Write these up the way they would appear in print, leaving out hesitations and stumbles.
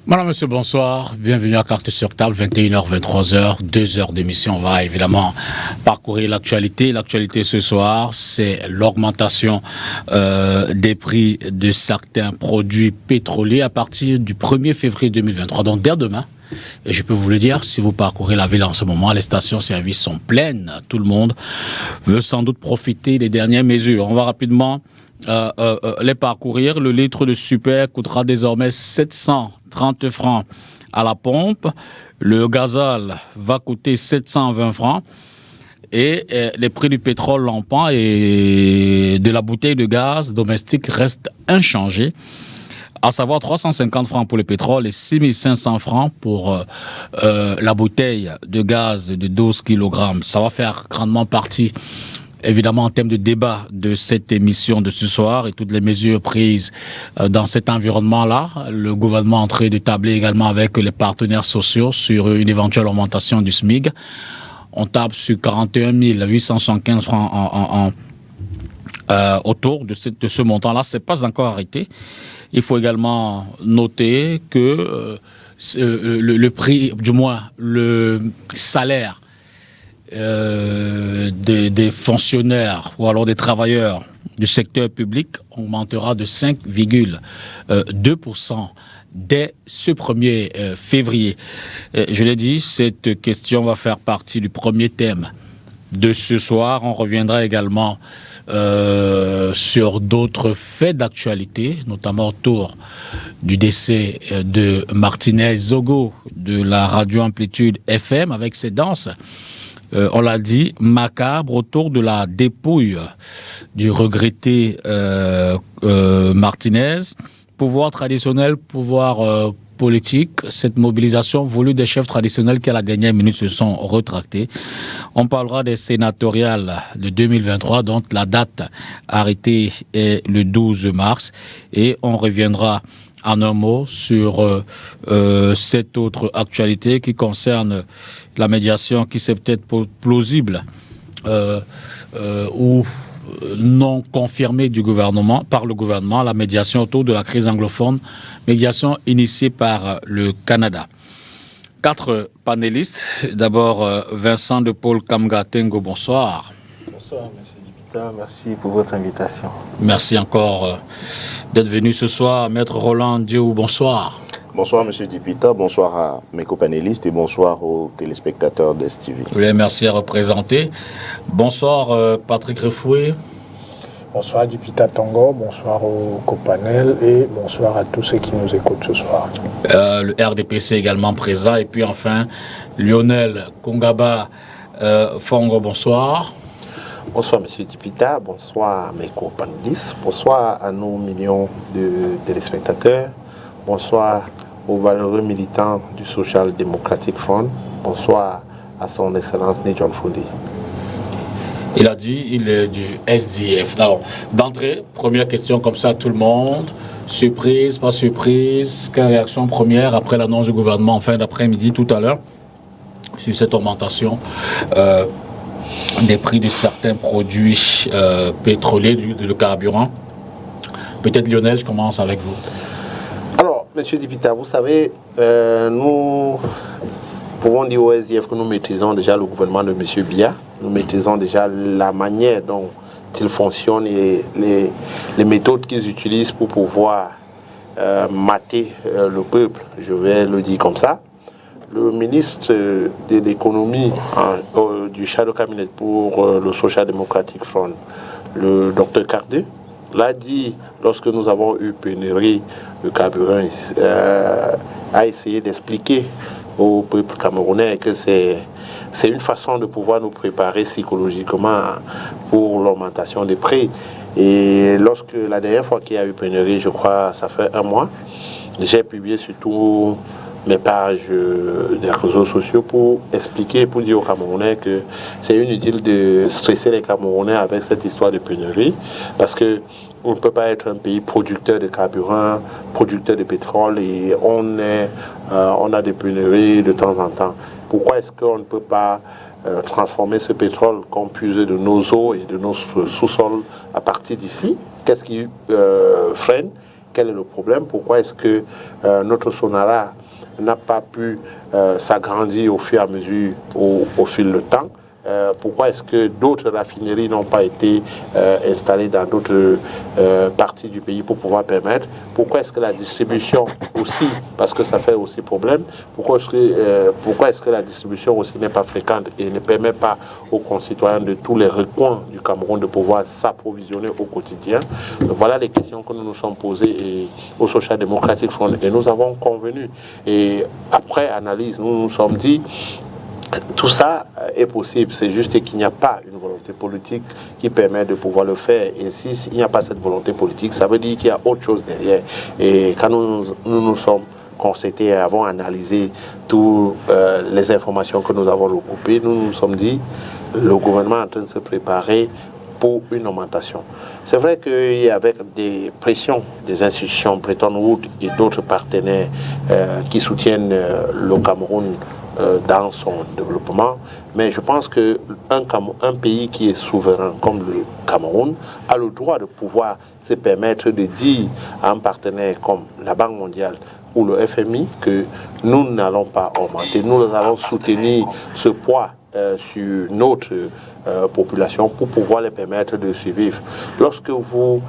Madame, monsieur, bonsoir. Bienvenue à Carte sur Table, 21h, 23h, 2 heures d'émission. On va évidemment parcourir l'actualité. L'actualité ce soir, c'est l'augmentation des prix de certains produits pétroliers à partir du 1er février 2023, donc dès demain. Et je peux vous le dire, si vous parcourez la ville en ce moment, les stations-service sont pleines. Tout le monde veut sans doute profiter des dernières mesures. On va rapidement les parcourir. Le litre de super coûtera désormais 730 francs à la pompe. Le gazole va coûter 720 francs. Et les prix du pétrole lampant et de la bouteille de gaz domestique restent inchangés. À savoir 350 francs pour le pétrole et 6500 francs pour la bouteille de gaz de 12 kg. Ça va faire grandement partie, évidemment, en termes de débat de cette émission de ce soir et toutes les mesures prises dans cet environnement-là. Le gouvernement est en train de tabler également avec les partenaires sociaux sur une éventuelle augmentation du SMIC. On table sur 41 875 francs autour de ce montant-là. Ce n'est pas encore arrêté. Il faut également noter que le prix, du moins le salaire des fonctionnaires ou alors des travailleurs du secteur public augmentera de 5,2% dès ce 1er février. Je l'ai dit, cette question va faire partie du premier thème de ce soir. On reviendra également sur d'autres faits d'actualité, notamment autour du décès de Martinez Zogo de la radio Amplitude FM avec ses danses. On l'a dit, macabre autour de la dépouille du regretté Martinez. Pouvoir traditionnel, pouvoir politique, cette mobilisation voulue des chefs traditionnels qui à la dernière minute se sont rétractés. On parlera des sénatoriales de 2023, dont la date arrêtée est le 12 mars. Et on reviendra en un mot sur cette autre actualité qui concerne la médiation qui c'est peut-être plausible ou non confirmée par le gouvernement, la médiation autour de la crise anglophone, médiation initiée par le Canada. 4 panélistes. D'abord, Vincent de Paul Kamgatengo, bonsoir. Bonsoir, M. Dipita, merci pour votre invitation. Merci encore d'être venu ce soir. Maître Roland Diou, bonsoir. Bonsoir, M. Dipita, bonsoir à mes copanélistes et bonsoir aux téléspectateurs d'STV. Oui, merci à représenter. Bonsoir, Patrick Refoué. Bonsoir, Dipita Tongo, bonsoir aux copanels et bonsoir à tous ceux qui nous écoutent ce soir. Le RDPC également présent. Et puis enfin, Lionel Kongaba Fongo, bonsoir. Bonsoir, M. Dipita, bonsoir à mes copanélistes, bonsoir à nos millions de téléspectateurs, bonsoir aux valeureux militants du Social Democratic Front. Bonsoir à son Excellence John Fundi. Il a dit il est du SDF. Alors, d'entrée, première question comme ça à tout le monde. Surprise, pas surprise? Quelle réaction première après l'annonce du gouvernement en fin d'après-midi tout à l'heure sur cette augmentation des prix de certains produits pétroliers, de carburant? Peut-être Lionel, je commence avec vous. Monsieur Dipita, vous savez, nous pouvons dire au SDF que nous maîtrisons déjà le gouvernement de M. Biya. Nous maîtrisons déjà la manière dont il fonctionne et les méthodes qu'ils utilisent pour pouvoir mater le peuple. Je vais le dire comme ça. Le ministre de l'économie du Shadow Cabinet pour le Social Democratic Front, le Dr Cardé, l'a dit lorsque nous avons eu pénurie de carburant, a essayé d'expliquer au peuple camerounais que c'est une façon de pouvoir nous préparer psychologiquement pour l'augmentation des prix. Et lorsque la dernière fois qu'il y a eu pénurie, je crois ça fait 1 mois, j'ai publié sur tous mes pages des réseaux sociaux pour expliquer, pour dire aux Camerounais que c'est inutile de stresser les Camerounais avec cette histoire de pénurie, parce que on ne peut pas être un pays producteur de carburant, producteur de pétrole, et on a des pénuries de temps en temps. Pourquoi est-ce qu'on ne peut pas transformer ce pétrole qu'on puise de nos eaux et de nos sous-sols à partir d'ici? Qu'est-ce qui freine? Quel est le problème? Pourquoi est-ce que notre Sonara n'a pas pu s'agrandir au fur et à mesure, au fil du temps? Pourquoi est-ce que d'autres raffineries n'ont pas été installées dans d'autres parties du pays pour pouvoir permettre? Pourquoi est-ce que la distribution aussi, parce que ça fait aussi problème, pourquoi est-ce que la distribution aussi n'est pas fréquente et ne permet pas aux concitoyens de tous les recoins du Cameroun de pouvoir s'approvisionner au quotidien? Voilà les questions que nous nous sommes posées au Social Democratic Front et nous avons convenu. Et après analyse, nous nous sommes dit tout ça est possible, c'est juste qu'il n'y a pas une volonté politique qui permet de pouvoir le faire. Et s'il n'y a pas cette volonté politique, ça veut dire qu'il y a autre chose derrière. Et quand nous sommes constatés et avons analysé toutes les informations que nous avons regroupées, nous nous sommes dit le gouvernement est en train de se préparer pour une augmentation. C'est vrai qu'avec des pressions des institutions Bretton Woods et d'autres partenaires qui soutiennent le Cameroun dans son développement, mais je pense qu'un pays qui est souverain comme le Cameroun a le droit de pouvoir se permettre de dire à un partenaire comme la Banque mondiale ou le FMI que nous n'allons pas augmenter, nous allons soutenir ce poids sur notre population pour pouvoir les permettre de survivre. Lorsque vous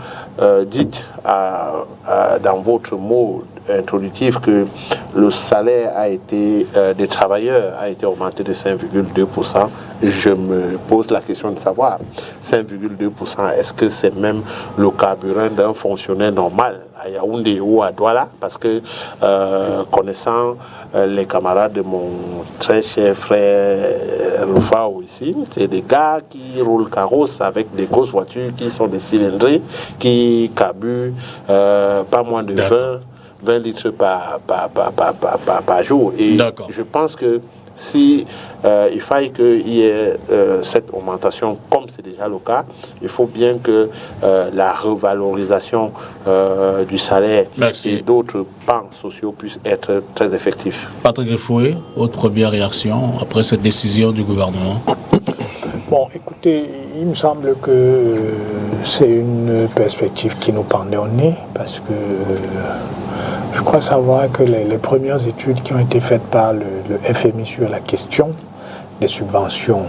dites dans votre mot introductif que le salaire des travailleurs a été augmenté de 5,2%, je me pose la question de savoir 5,2%, est-ce que c'est même le carburant d'un fonctionnaire normal à Yaoundé ou à Douala? Parce que connaissant les camarades de mon très cher frère Rufao ici, c'est des gars qui roulent carrosse avec des grosses voitures qui sont des cylindrés, qui carburent pas moins de 20 litres par jour. Et je pense que si il faille qu'il y ait cette augmentation, comme c'est déjà le cas, il faut bien que la revalorisation du salaire et d'autres pans sociaux puissent être très effectifs. Patrick Refoué, votre première réaction après cette décision du gouvernement? Bon, écoutez, il me semble que c'est une perspective qui nous pendait au nez, parce que je crois savoir que les premières études qui ont été faites par le FMI sur la question des subventions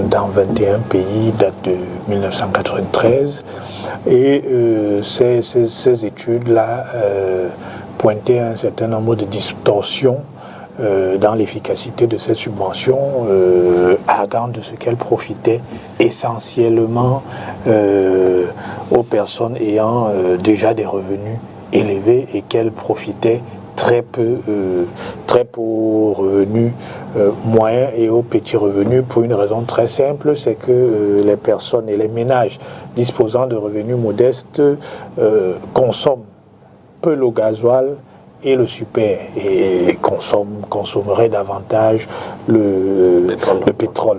dans 21 pays datent de 1993, et ces études-là pointaient un certain nombre de distorsions dans l'efficacité de cette subvention, arguant de ce qu'elle profitait essentiellement aux personnes ayant déjà des revenus élevés et qu'elle profitait très peu aux revenus moyens et aux petits revenus, pour une raison très simple, c'est que les personnes et les ménages disposant de revenus modestes consomment peu le gasoil et le super, et consommerait davantage le pétrole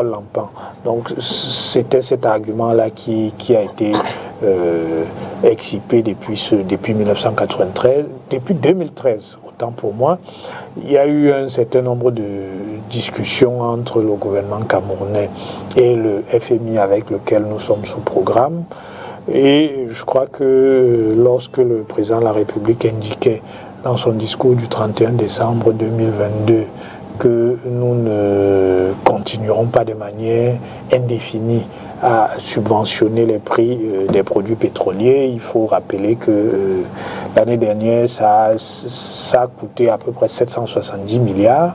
lampant. Donc c'était cet argument-là qui a été excipé depuis 1993, depuis 2013, autant pour moi. Il y a eu un certain nombre de discussions entre le gouvernement camerounais et le FMI avec lequel nous sommes sous programme. Et je crois que lorsque le président de la République indiquait dans son discours du 31 décembre 2022 que nous ne continuerons pas de manière indéfinie à subventionner les prix des produits pétroliers, il faut rappeler que l'année dernière, ça a coûté à peu près 770 milliards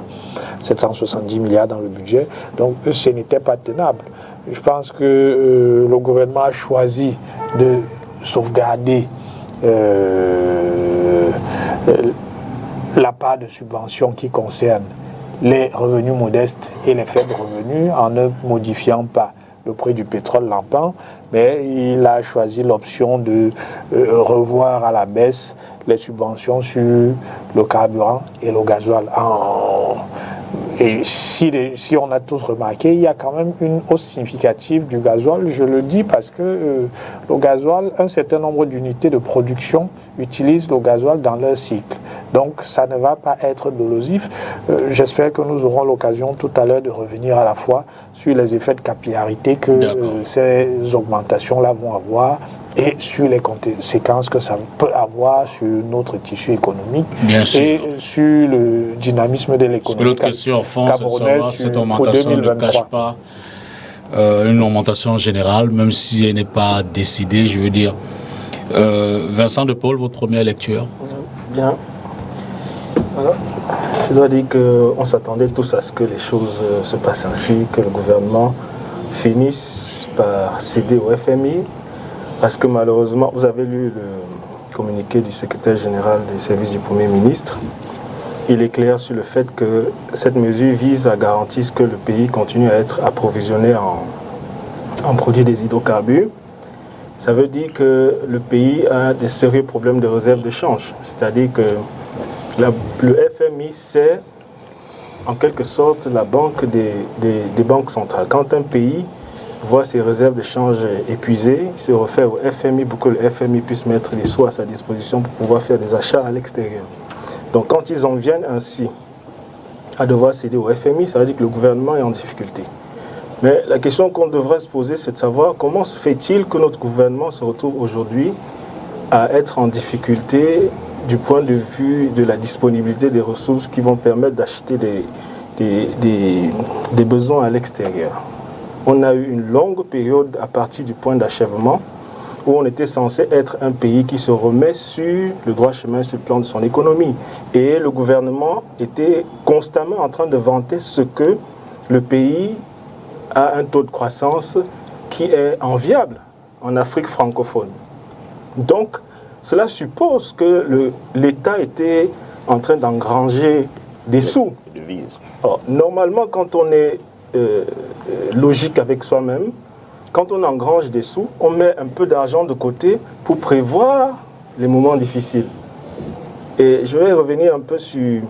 dans le budget, donc ce n'était pas tenable. Je pense que le gouvernement a choisi de sauvegarder la part de subvention qui concerne les revenus modestes et les faibles revenus en ne modifiant pas le prix du pétrole lampant, mais il a choisi l'option de revoir à la baisse les subventions sur le carburant et le gasoil. Et si on a tous remarqué, il y a quand même une hausse significative du gasoil. Je le dis parce que le gasoil, un certain nombre d'unités de production utilisent le gasoil dans leur cycle. Donc ça ne va pas être dolosif. J'espère que nous aurons l'occasion tout à l'heure de revenir à la fois sur les effets de capillarité que ces augmentations-là vont avoir et sur les conséquences que ça peut avoir sur notre tissu économique et sur le dynamisme de l'économie. L'autre question, au fond, cette augmentation ne cache pas une augmentation générale, même si elle n'est pas décidée, je veux dire. Vincent de Paul, votre première lecture? Bien. Alors, je dois dire qu'on s'attendait tous à ce que les choses se passent ainsi, que le gouvernement finisse par céder au FMI, parce que malheureusement, vous avez lu le communiqué du secrétaire général des services du Premier ministre. Il est clair sur le fait que cette mesure vise à garantir que le pays continue à être approvisionné en produits des hydrocarbures. Ça veut dire que le pays a des sérieux problèmes de réserve de change. C'est-à-dire que le FMI, c'est en quelque sorte la banque des banques centrales. Quand un pays voit ses réserves de change épuisées, il se réfère au FMI pour que le FMI puisse mettre les sous à sa disposition pour pouvoir faire des achats à l'extérieur. Donc quand ils en viennent ainsi à devoir céder au FMI, ça veut dire que le gouvernement est en difficulté. Mais la question qu'on devrait se poser, c'est de savoir comment se fait-il que notre gouvernement se retrouve aujourd'hui à être en difficulté du point de vue de la disponibilité des ressources qui vont permettre d'acheter des besoins à l'extérieur. On a eu une longue période à partir du point d'achèvement où on était censé être un pays qui se remet sur le droit chemin sur le plan de son économie. Et le gouvernement était constamment en train de vanter ce que le pays a un taux de croissance qui est enviable en Afrique francophone. Donc, cela suppose que l'État était en train d'engranger des sous. Alors, normalement, quand on est logique avec soi-même, quand on engrange des sous, on met un peu d'argent de côté pour prévoir les moments difficiles. Et je vais revenir un peu sur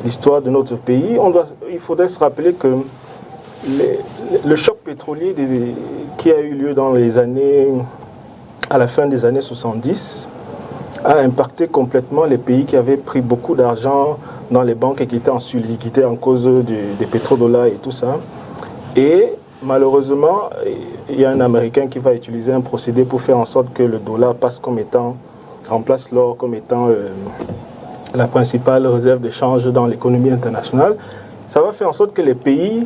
l'histoire de notre pays. Il faudrait se rappeler que le choc pétrolier qui a eu lieu à la fin des années 70 a impacté complètement les pays qui avaient pris beaucoup d'argent dans les banques et qui étaient en surliquidité en cause des pétrodollars et tout ça. Et malheureusement, il y a un Américain qui va utiliser un procédé pour faire en sorte que le dollar remplace l'or comme étant la principale réserve de change dans l'économie internationale. Ça va faire en sorte que les pays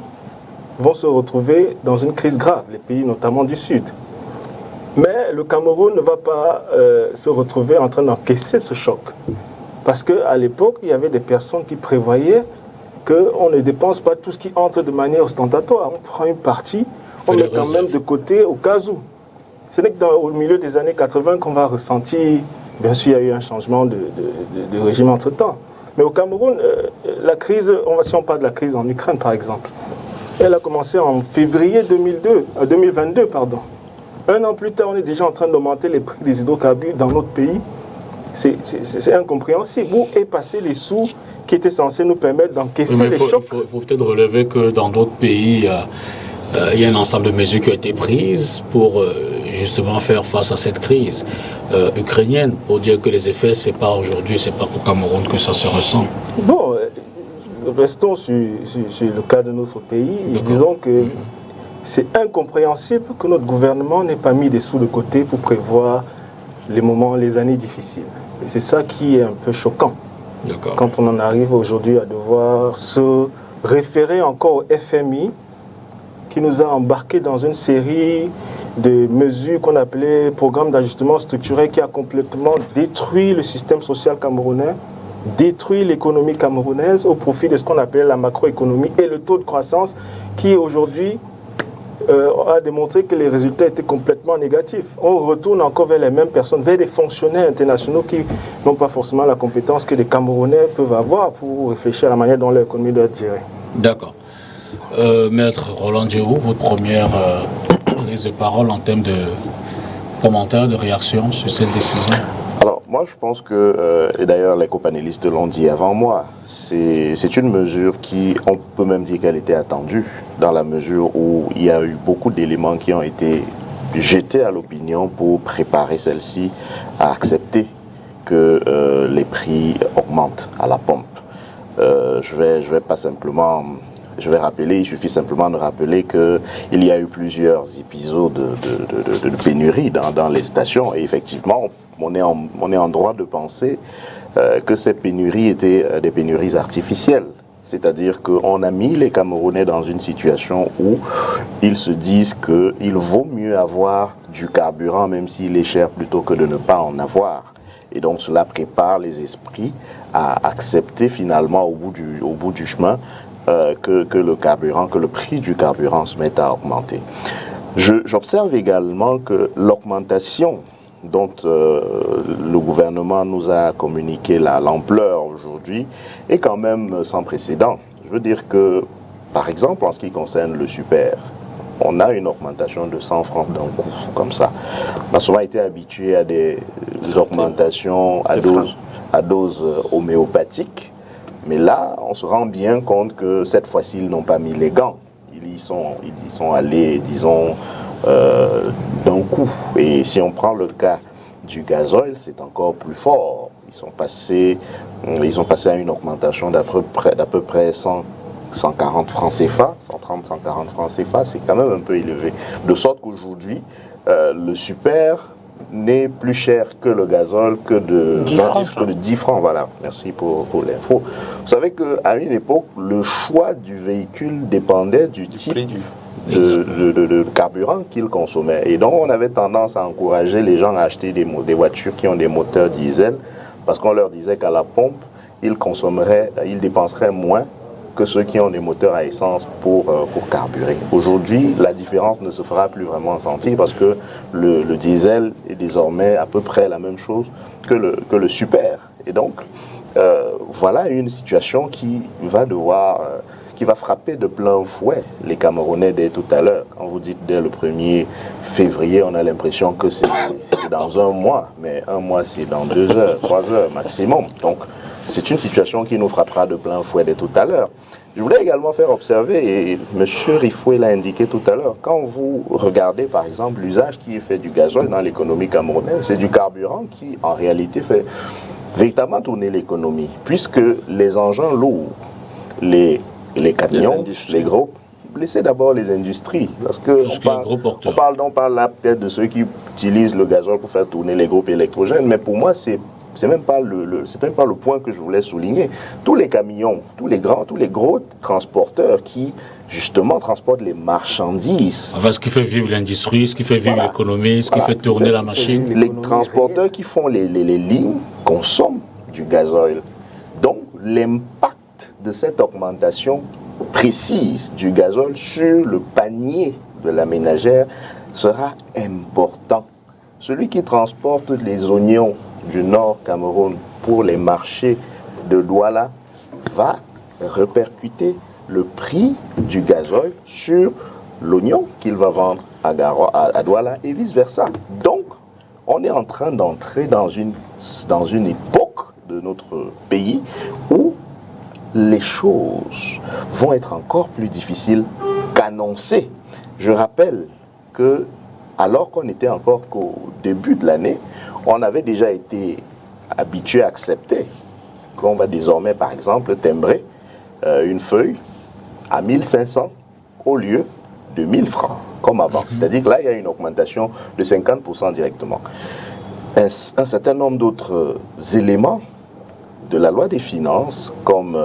vont se retrouver dans une crise grave, les pays notamment du Sud. Mais le Cameroun ne va pas se retrouver en train d'encaisser ce choc. Parce qu'à l'époque, il y avait des personnes qui prévoyaient qu'on ne dépense pas tout ce qui entre de manière ostentatoire. On prend une partie, on met quand même de côté au cas où. Ce n'est qu'au milieu des années 80 qu'on va ressentir, bien sûr, il y a eu un changement de régime entre-temps. Mais au Cameroun, la crise, si on parle de la crise en Ukraine par exemple, elle a commencé en février 2022. Un an plus tard, on est déjà en train d'augmenter les prix des hydrocarbures dans notre pays. C'est incompréhensible. Où est passé les sous qui étaient censés nous permettre d'encaisser les chocs? Il faut peut-être relever que dans d'autres pays, il y a un ensemble de mesures qui ont été prises pour justement faire face à cette crise ukrainienne, pour dire que les effets, c'est pas aujourd'hui, c'est pas au Cameroun que ça se ressent. Bon, restons sur le cas de notre pays et disons que c'est incompréhensible que notre gouvernement n'ait pas mis des sous de côté pour prévoir les années difficiles. Et c'est ça qui est un peu choquant. Quand on en arrive aujourd'hui à devoir se référer encore au FMI, qui nous a embarqués dans une série de mesures qu'on appelait programme d'ajustement structurel, qui a complètement détruit le système social camerounais, détruit l'économie camerounaise au profit de ce qu'on appelait la macroéconomie et le taux de croissance qui aujourd'hui a démontré que les résultats étaient complètement négatifs. On retourne encore vers les mêmes personnes, vers des fonctionnaires internationaux qui n'ont pas forcément la compétence que les Camerounais peuvent avoir pour réfléchir à la manière dont leur économie doit être gérée. D'accord. Maître Roland Djerou, votre première prise de parole en termes de commentaires, de réactions sur cette décision? Alors, moi, je pense que, et d'ailleurs, les copanélistes l'ont dit avant moi, c'est une mesure qui, on peut même dire qu'elle était attendue, dans la mesure où il y a eu beaucoup d'éléments qui ont été jetés à l'opinion pour préparer celle-ci à accepter que les prix augmentent à la pompe. Je vais pas simplement... Je vais rappeler, il suffit simplement de rappeler qu'il y a eu plusieurs épisodes de pénurie dans les stations. Et effectivement, on est en droit de penser que ces pénuries étaient des pénuries artificielles. C'est-à-dire qu'on a mis les Camerounais dans une situation où ils se disent qu'il vaut mieux avoir du carburant, même s'il est cher, plutôt que de ne pas en avoir. Et donc cela prépare les esprits à accepter finalement au bout du chemin que le prix du carburant se mette à augmenter. J'observe également que l'augmentation dont le gouvernement nous a communiqué l'ampleur aujourd'hui est quand même sans précédent. Je veux dire que, par exemple, en ce qui concerne le super, on a une augmentation de 100 francs d'un coup, comme ça. On a souvent été habitué à des augmentations à dose homéopathique. Mais là, on se rend bien compte que cette fois-ci, ils n'ont pas mis les gants. Ils y sont allés, disons, d'un coup. Et si on prend le cas du gazoil, c'est encore plus fort. Ils ont passé à une augmentation d'à peu près 140 francs CFA, 130, 140 francs CFA, c'est quand même un peu élevé. De sorte qu'aujourd'hui, le super n'est plus cher que le gazole que de 10 francs. Voilà, merci pour l'info. Vous savez qu'à une époque, le choix du véhicule dépendait du type de carburant qu'ils consommaient. Et donc, on avait tendance à encourager les gens à acheter des voitures qui ont des moteurs diesel parce qu'on leur disait qu'à la pompe, ils dépenseraient moins que ceux qui ont des moteurs à essence pour carburer. Aujourd'hui, la différence ne se fera plus vraiment sentir parce que le diesel est désormais à peu près la même chose que le super. Et donc, voilà une situation qui va frapper de plein fouet les Camerounais dès tout à l'heure. Quand vous dites dès le 1er février, on a l'impression que c'est dans un mois, mais un mois c'est dans 2 heures, 3 heures maximum. Donc, c'est une situation qui nous frappera de plein fouet dès tout à l'heure. Je voulais également faire observer, et M. Rifoué l'a indiqué tout à l'heure, quand vous regardez par exemple l'usage qui est fait du gazole dans l'économie camerounaise, c'est du carburant qui en réalité fait véritablement tourner l'économie, puisque les engins lourds, les camions, les groupes, laissez d'abord les industries, parce que on parle là peut-être de ceux qui utilisent le gazole pour faire tourner les groupes électrogènes, mais pour moi c'est même pas le point que je voulais souligner. Tous les camions, tous les gros transporteurs qui justement transportent les marchandises. Enfin, ce qui fait vivre l'industrie, ce qui fait vivre l'économie, ce qui fait tourner la machine. Les transporteurs qui font les lignes consomment du gazoil. Donc l'impact de cette augmentation précise du gazole sur le panier de la ménagère sera important. Celui qui transporte les oignons du Nord Cameroun pour les marchés de Douala va répercuter le prix du gazoil sur l'oignon qu'il va vendre à Douala et vice-versa. Donc, on est en train d'entrer dans une époque de notre pays où les choses vont être encore plus difficiles qu'annoncées. Je rappelle que, alors qu'on était encore qu'au début de l'année, on avait déjà été habitué à accepter qu'on va désormais, par exemple, timbrer une feuille à 1500 au lieu de 1000 francs, comme avant. C'est-à-dire que là, il y a une augmentation de 50% directement. Un certain nombre d'autres éléments de la loi des finances, comme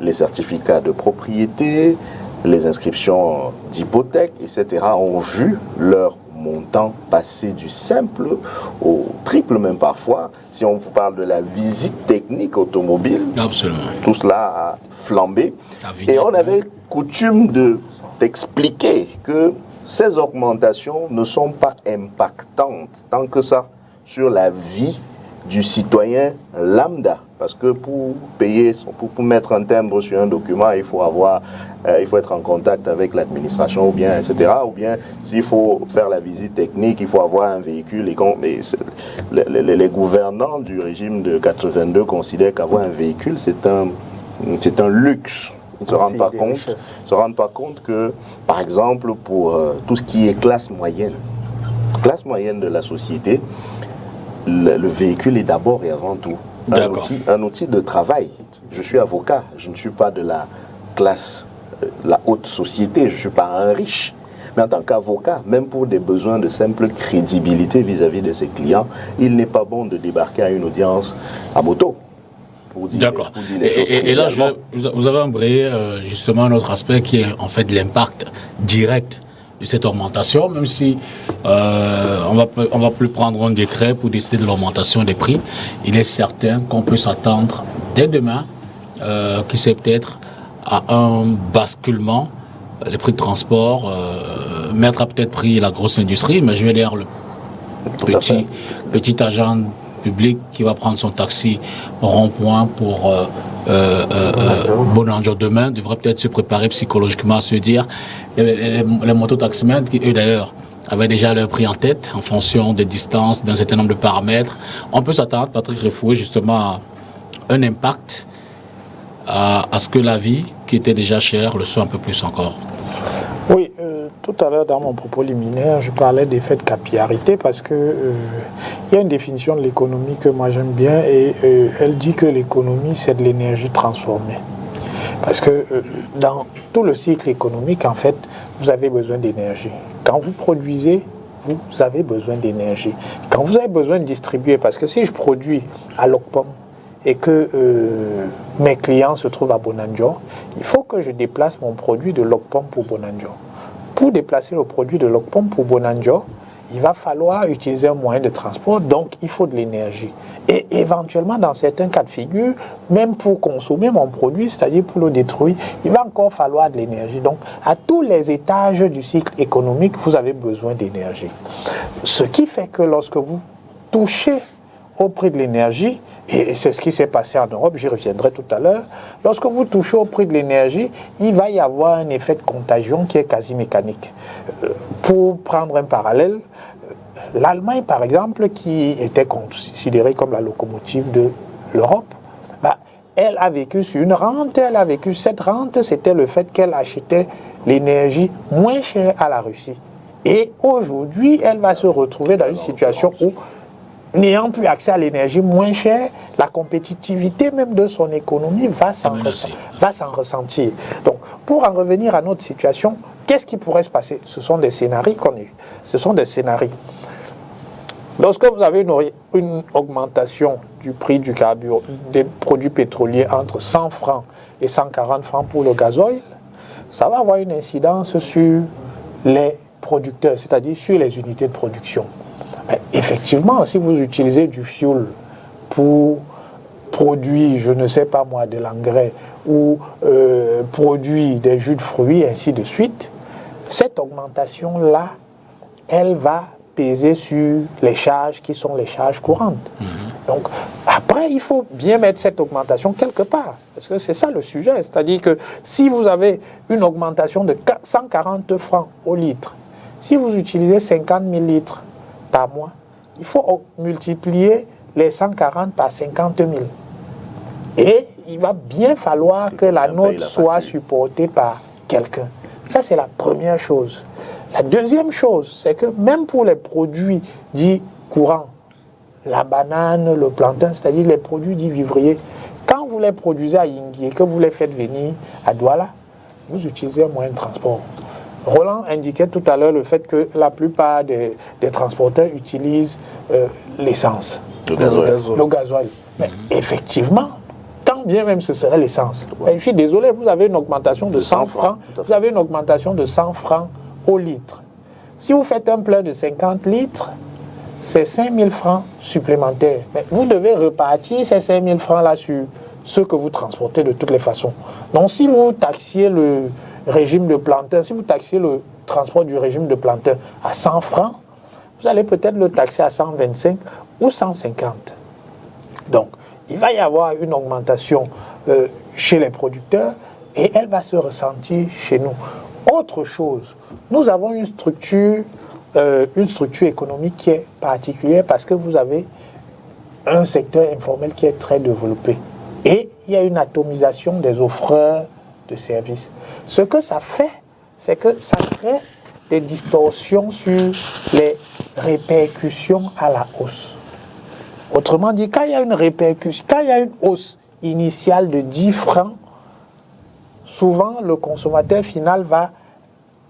les certificats de propriété, les inscriptions d'hypothèques, etc., ont vu leur montant passer du simple au triple même parfois. Si on vous parle de la visite technique automobile, absolument, tout cela a flambé. Et on avait coutume d'expliquer que ces augmentations ne sont pas impactantes tant que ça sur la vie du citoyen lambda. Parce que pour payer, pour mettre un timbre sur un document, il faut être en contact avec l'administration, ou bien, etc. Ou bien, s'il faut faire la visite technique, il faut avoir un véhicule. Les gouvernants du régime de 82 considèrent qu'avoir un véhicule, c'est un luxe. Ils ne se rendent pas compte que, par exemple, pour tout ce qui est classe moyenne de la société, le véhicule est d'abord et avant tout un outil de travail. Je suis avocat, je ne suis pas de la classe, la haute société, je ne suis pas un riche. Mais en tant qu'avocat, même pour des besoins de simple crédibilité vis-à-vis de ses clients, il n'est pas bon de débarquer à une audience à moto. D'accord. Et là, vous avez embrayé justement un autre aspect qui est en fait l'impact direct de cette augmentation, même si on va plus prendre un décret pour décider de l'augmentation des prix. Il est certain qu'on peut s'attendre dès demain, qui c'est peut-être à un basculement, les prix de transport, mettre à peut-être prix la grosse industrie, mais je vais dire le petit agent public qui va prendre son taxi au rond-point pour Bonanjo demain devrait peut-être se préparer psychologiquement à se dire les mototaximens qui eux d'ailleurs avaient déjà leur prix en tête en fonction des distances, d'un certain nombre de paramètres. On peut s'attendre, Patrick Refoué, justement à un impact à ce que la vie qui était déjà chère le soit un peu plus encore. Oui, tout à l'heure dans mon propos liminaire, je parlais d'effet de capillarité parce que il y a une définition de l'économie que moi j'aime bien et elle dit que l'économie c'est de l'énergie transformée. Parce que dans tout le cycle économique, en fait, vous avez besoin d'énergie. Quand vous produisez, vous avez besoin d'énergie. Quand vous avez besoin de distribuer, parce que si je produis à Lokpom et que mes clients se trouvent à Bonanjo, il faut que je déplace mon produit de Lokpom pour Bonanjo. Pour déplacer le produit de Lokpom pour Bonanjo, il va falloir utiliser un moyen de transport, donc il faut de l'énergie. Et éventuellement, dans certains cas de figure, même pour consommer mon produit, c'est-à-dire pour le détruire, il va encore falloir de l'énergie. Donc, à tous les étages du cycle économique, vous avez besoin d'énergie. Ce qui fait que lorsque vous touchez au prix de l'énergie, et c'est ce qui s'est passé en Europe, j'y reviendrai tout à l'heure, lorsque vous touchez au prix de l'énergie, il va y avoir un effet de contagion qui est quasi mécanique. Pour prendre un parallèle, l'Allemagne, par exemple, qui était considérée comme la locomotive de l'Europe, elle a vécu sur une rente, cette rente, c'était le fait qu'elle achetait l'énergie moins chère à la Russie. Et aujourd'hui, elle va se retrouver dans une situation où, n'ayant plus accès à l'énergie moins chère, la compétitivité même de son économie va s'en ressentir. Donc, pour en revenir à notre situation, qu'est-ce qui pourrait se passer? Ce sont des scénarios Lorsque vous avez une augmentation du prix du carburant, des produits pétroliers entre 100 francs et 140 francs pour le gasoil, ça va avoir une incidence sur les producteurs, c'est-à-dire sur les unités de production. Mais effectivement, si vous utilisez du fioul pour produire, je ne sais pas moi, de l'engrais ou produire des jus de fruits, ainsi de suite, cette augmentation-là, elle va peser sur les charges qui sont les charges courantes. Donc, après, il faut bien mettre cette augmentation quelque part, parce que c'est ça le sujet. C'est-à-dire que si vous avez une augmentation de 140 francs au litre, si vous utilisez 50 000 litres par mois, il faut multiplier les 140 par 50 000. Et il va bien falloir que la note soit supportée par quelqu'un. Ça, c'est la première chose. La deuxième chose, c'est que même pour les produits dits courants, la banane, le plantain, c'est-à-dire les produits dits vivriers, quand vous les produisez à Yingui et que vous les faites venir à Douala, vous utilisez un moyen de transport. Roland indiquait tout à l'heure le fait que la plupart des transporteurs utilisent l'essence, le gasoil. Mais effectivement, quand bien même ce serait l'essence, je suis désolé, vous avez une augmentation de 100 francs, vous avez une augmentation de 100 francs au litre. Si vous faites un plein de 50 litres, c'est 5 000 francs supplémentaires. Mais vous devez repartir ces 5 000 francs-là sur ce que vous transportez de toutes les façons. Donc si vous taxiez le régime de plantain, si vous taxiez le transport du régime de plantain à 100 francs, vous allez peut-être le taxer à 125 ou 150. Donc, il va y avoir une augmentation chez les producteurs et elle va se ressentir chez nous. Autre chose, nous avons une structure économique qui est particulière parce que vous avez un secteur informel qui est très développé. Et il y a une atomisation des offreurs de services. Ce que ça fait, c'est que ça crée des distorsions sur les répercussions à la hausse. Autrement dit, quand il y a une répercussion, quand il y a une hausse initiale de 10 francs, souvent le consommateur final va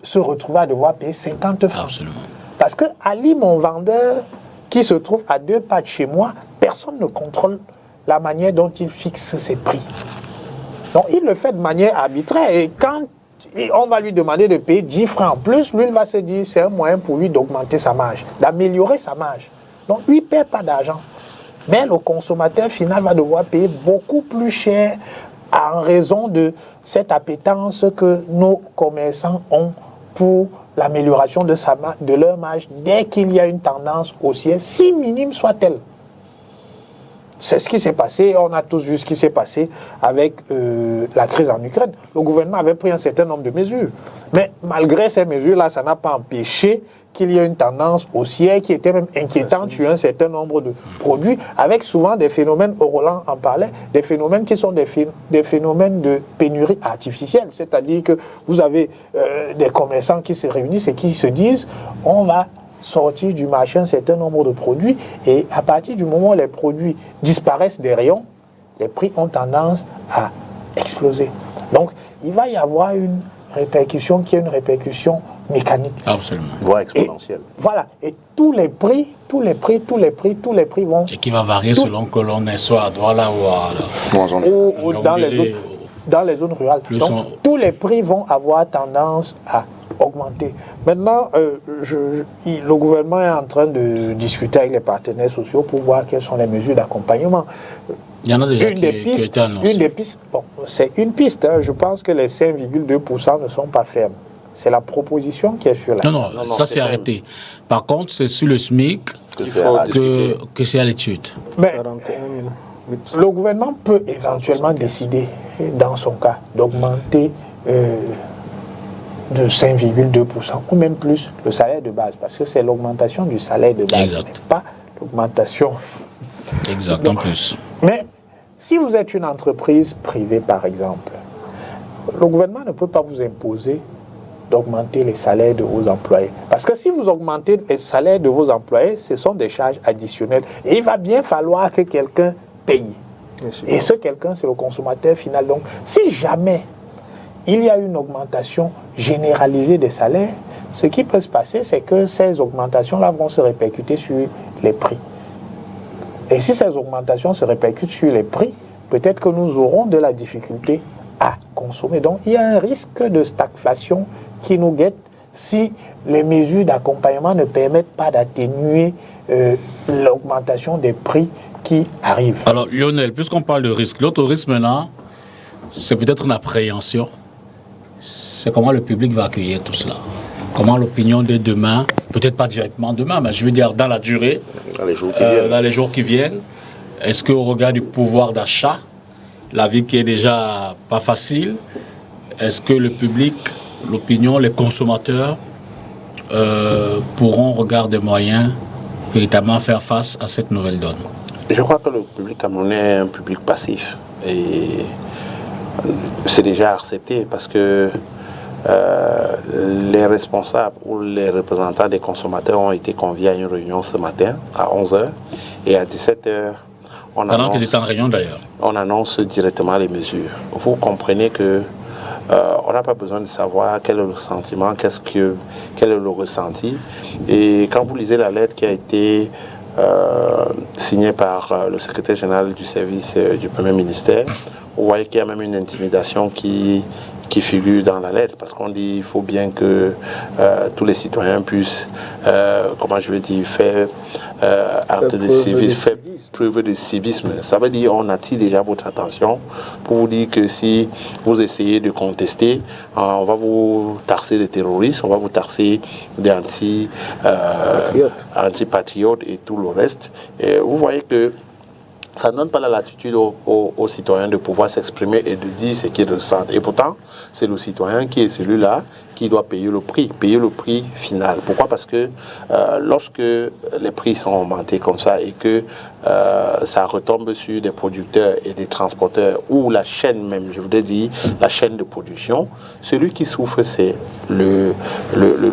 se retrouver à devoir payer 50 francs. Absolument. Parce que Ali, mon vendeur, qui se trouve à 2 pas de chez moi, personne ne contrôle la manière dont il fixe ses prix. Donc il le fait de manière arbitraire et quand on va lui demander de payer 10 francs en plus, lui il va se dire c'est un moyen pour lui d'augmenter sa marge, d'améliorer sa marge. Donc lui ne perd pas d'argent. Mais le consommateur final va devoir payer beaucoup plus cher en raison de cette appétence que nos commerçants ont pour l'amélioration de leur marge dès qu'il y a une tendance haussière, si minime soit-elle. C'est ce qui s'est passé, on a tous vu ce qui s'est passé avec la crise en Ukraine. Le gouvernement avait pris un certain nombre de mesures. Mais malgré ces mesures-là, ça n'a pas empêché qu'il y ait une tendance haussière qui était même inquiétante sur un certain nombre de produits, avec souvent des phénomènes, Roland en parlait, des phénomènes qui sont des phénomènes de pénurie artificielle. C'est-à-dire que vous avez des commerçants qui se réunissent et qui se disent on va sortir du marché un certain nombre de produits et à partir du moment où les produits disparaissent des rayons, les prix ont tendance à exploser. Donc, il va y avoir une répercussion qui est une répercussion mécanique. Absolument. Voire exponentielle. Voilà. Et tous les prix vont... Et qui va varier selon que l'on est soit à Douala ou à... dans les zones rurales. Donc, tous les prix vont avoir tendance à augmenter. Maintenant, le gouvernement est en train de discuter avec les partenaires sociaux pour voir quelles sont les mesures d'accompagnement. Il y en a déjà qui étaient annoncées. Une des pistes, bon, c'est une piste. Hein, je pense que les 5,2% ne sont pas fermes. C'est la proposition qui est sur la... Non, ça c'est arrêté. Par contre, c'est sur le SMIC que c'est à l'étude. Mais le gouvernement peut éventuellement décider, dans son cas, d'augmenter de 5,2% ou même plus le salaire de base, parce que c'est l'augmentation du salaire de base, pas l'augmentation. Exact, en plus. Mais si vous êtes une entreprise privée, par exemple, le gouvernement ne peut pas vous imposer d'augmenter les salaires de vos employés. Parce que si vous augmentez les salaires de vos employés, ce sont des charges additionnelles. Et il va bien falloir que quelqu'un paye. Et ce quelqu'un, c'est le consommateur final. Donc, si jamais il y a une augmentation généralisée des salaires, ce qui peut se passer, c'est que ces augmentations-là vont se répercuter sur les prix. Et si ces augmentations se répercutent sur les prix, peut-être que nous aurons de la difficulté à consommer. Donc, il y a un risque de stagflation qui nous guette si les mesures d'accompagnement ne permettent pas d'atténuer l'augmentation des prix qui arrivent. Alors, Lionel, puisqu'on parle de risque, l'autre risque maintenant, c'est peut-être une appréhension. C'est comment le public va accueillir tout cela. Comment l'opinion de demain, peut-être pas directement demain, mais je veux dire dans la durée, dans les jours qui viennent, est-ce qu'au regard du pouvoir d'achat, la vie qui est déjà pas facile, est-ce que le public, l'opinion, les consommateurs pourront, au regard des moyens, véritablement faire face à cette nouvelle donne? Je crois que le public camerounais est un public passif. Et c'est déjà accepté parce que les responsables ou les représentants des consommateurs ont été conviés à une réunion ce matin à 11h et à 17h. Pendant qu'ils étaient en réunion d'ailleurs. On annonce directement les mesures. Vous comprenez que on n'a pas besoin de savoir quel est le sentiment, quel est le ressenti. Et quand vous lisez la lettre qui a été signée par le secrétaire général du service du Premier ministère, vous voyez qu'il y a même une intimidation qui figure dans la lettre, parce qu'on dit qu'il faut bien que tous les citoyens puissent, faire acte de civisme, faire preuve de civisme. Ça veut dire qu'on attire déjà votre attention pour vous dire que si vous essayez de contester, on va vous taxer de terroristes, on va vous taxer d'anti-patriotes et tout le reste. Et vous voyez que ça ne donne pas la latitude aux citoyens de pouvoir s'exprimer et de dire ce qu'ils ressentent. Et pourtant, c'est le citoyen qui est celui-là qui doit payer le prix final. Pourquoi? Parce que lorsque les prix sont augmentés comme ça et que ça retombe sur des producteurs et des transporteurs ou la chaîne même, je voudrais dire, la chaîne de production, celui qui souffre, c'est le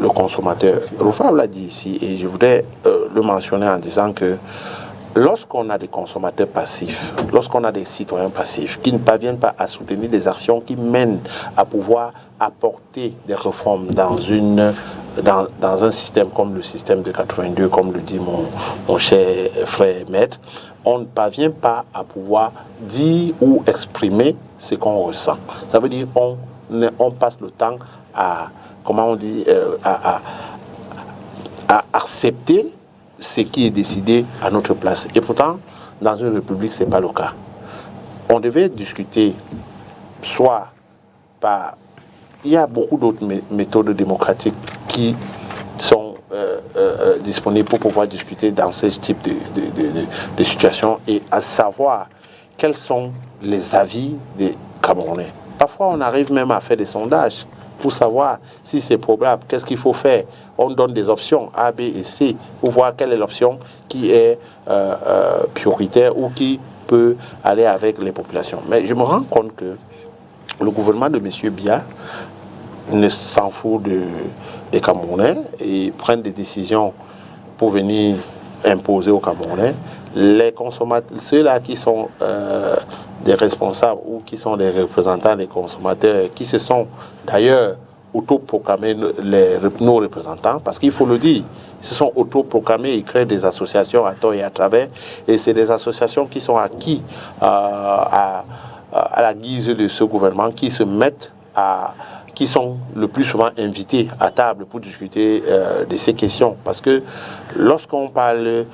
consommateur. Rufar l'a dit ici et je voudrais le mentionner en disant que lorsqu'on a des consommateurs passifs, lorsqu'on a des citoyens passifs qui ne parviennent pas à soutenir des actions qui mènent à pouvoir apporter des réformes dans un système comme le système de 82, comme le dit mon cher frère maître, on ne parvient pas à pouvoir dire ou exprimer ce qu'on ressent. Ça veut dire on passe le temps à, comment on dit, à accepter ce qui est décidé à notre place. Et pourtant, dans une république, ce n'est pas le cas. On devait discuter soit par... Il y a beaucoup d'autres méthodes démocratiques qui sont disponibles pour pouvoir discuter dans ce type de situation et à savoir quels sont les avis des Camerounais. Parfois, on arrive même à faire des sondages pour savoir si c'est probable, qu'est-ce qu'il faut faire. On donne des options A, B et C pour voir quelle est l'option qui est prioritaire ou qui peut aller avec les populations. Mais je me rends compte que le gouvernement de M. Biya ne s'en fout des Camerounais et prennent des décisions pour venir imposer aux Camerounais. Les consommateurs, ceux-là qui sont des responsables ou qui sont des représentants des consommateurs, qui se sont d'ailleurs autoproclamés nos représentants, parce qu'il faut le dire, ils se sont autoproclamés, ils créent des associations à tort et à travers, et c'est des associations qui sont acquises à la guise de ce gouvernement, qui se mettent qui sont le plus souvent invités à table pour discuter de ces questions. Parce que lorsqu'on parle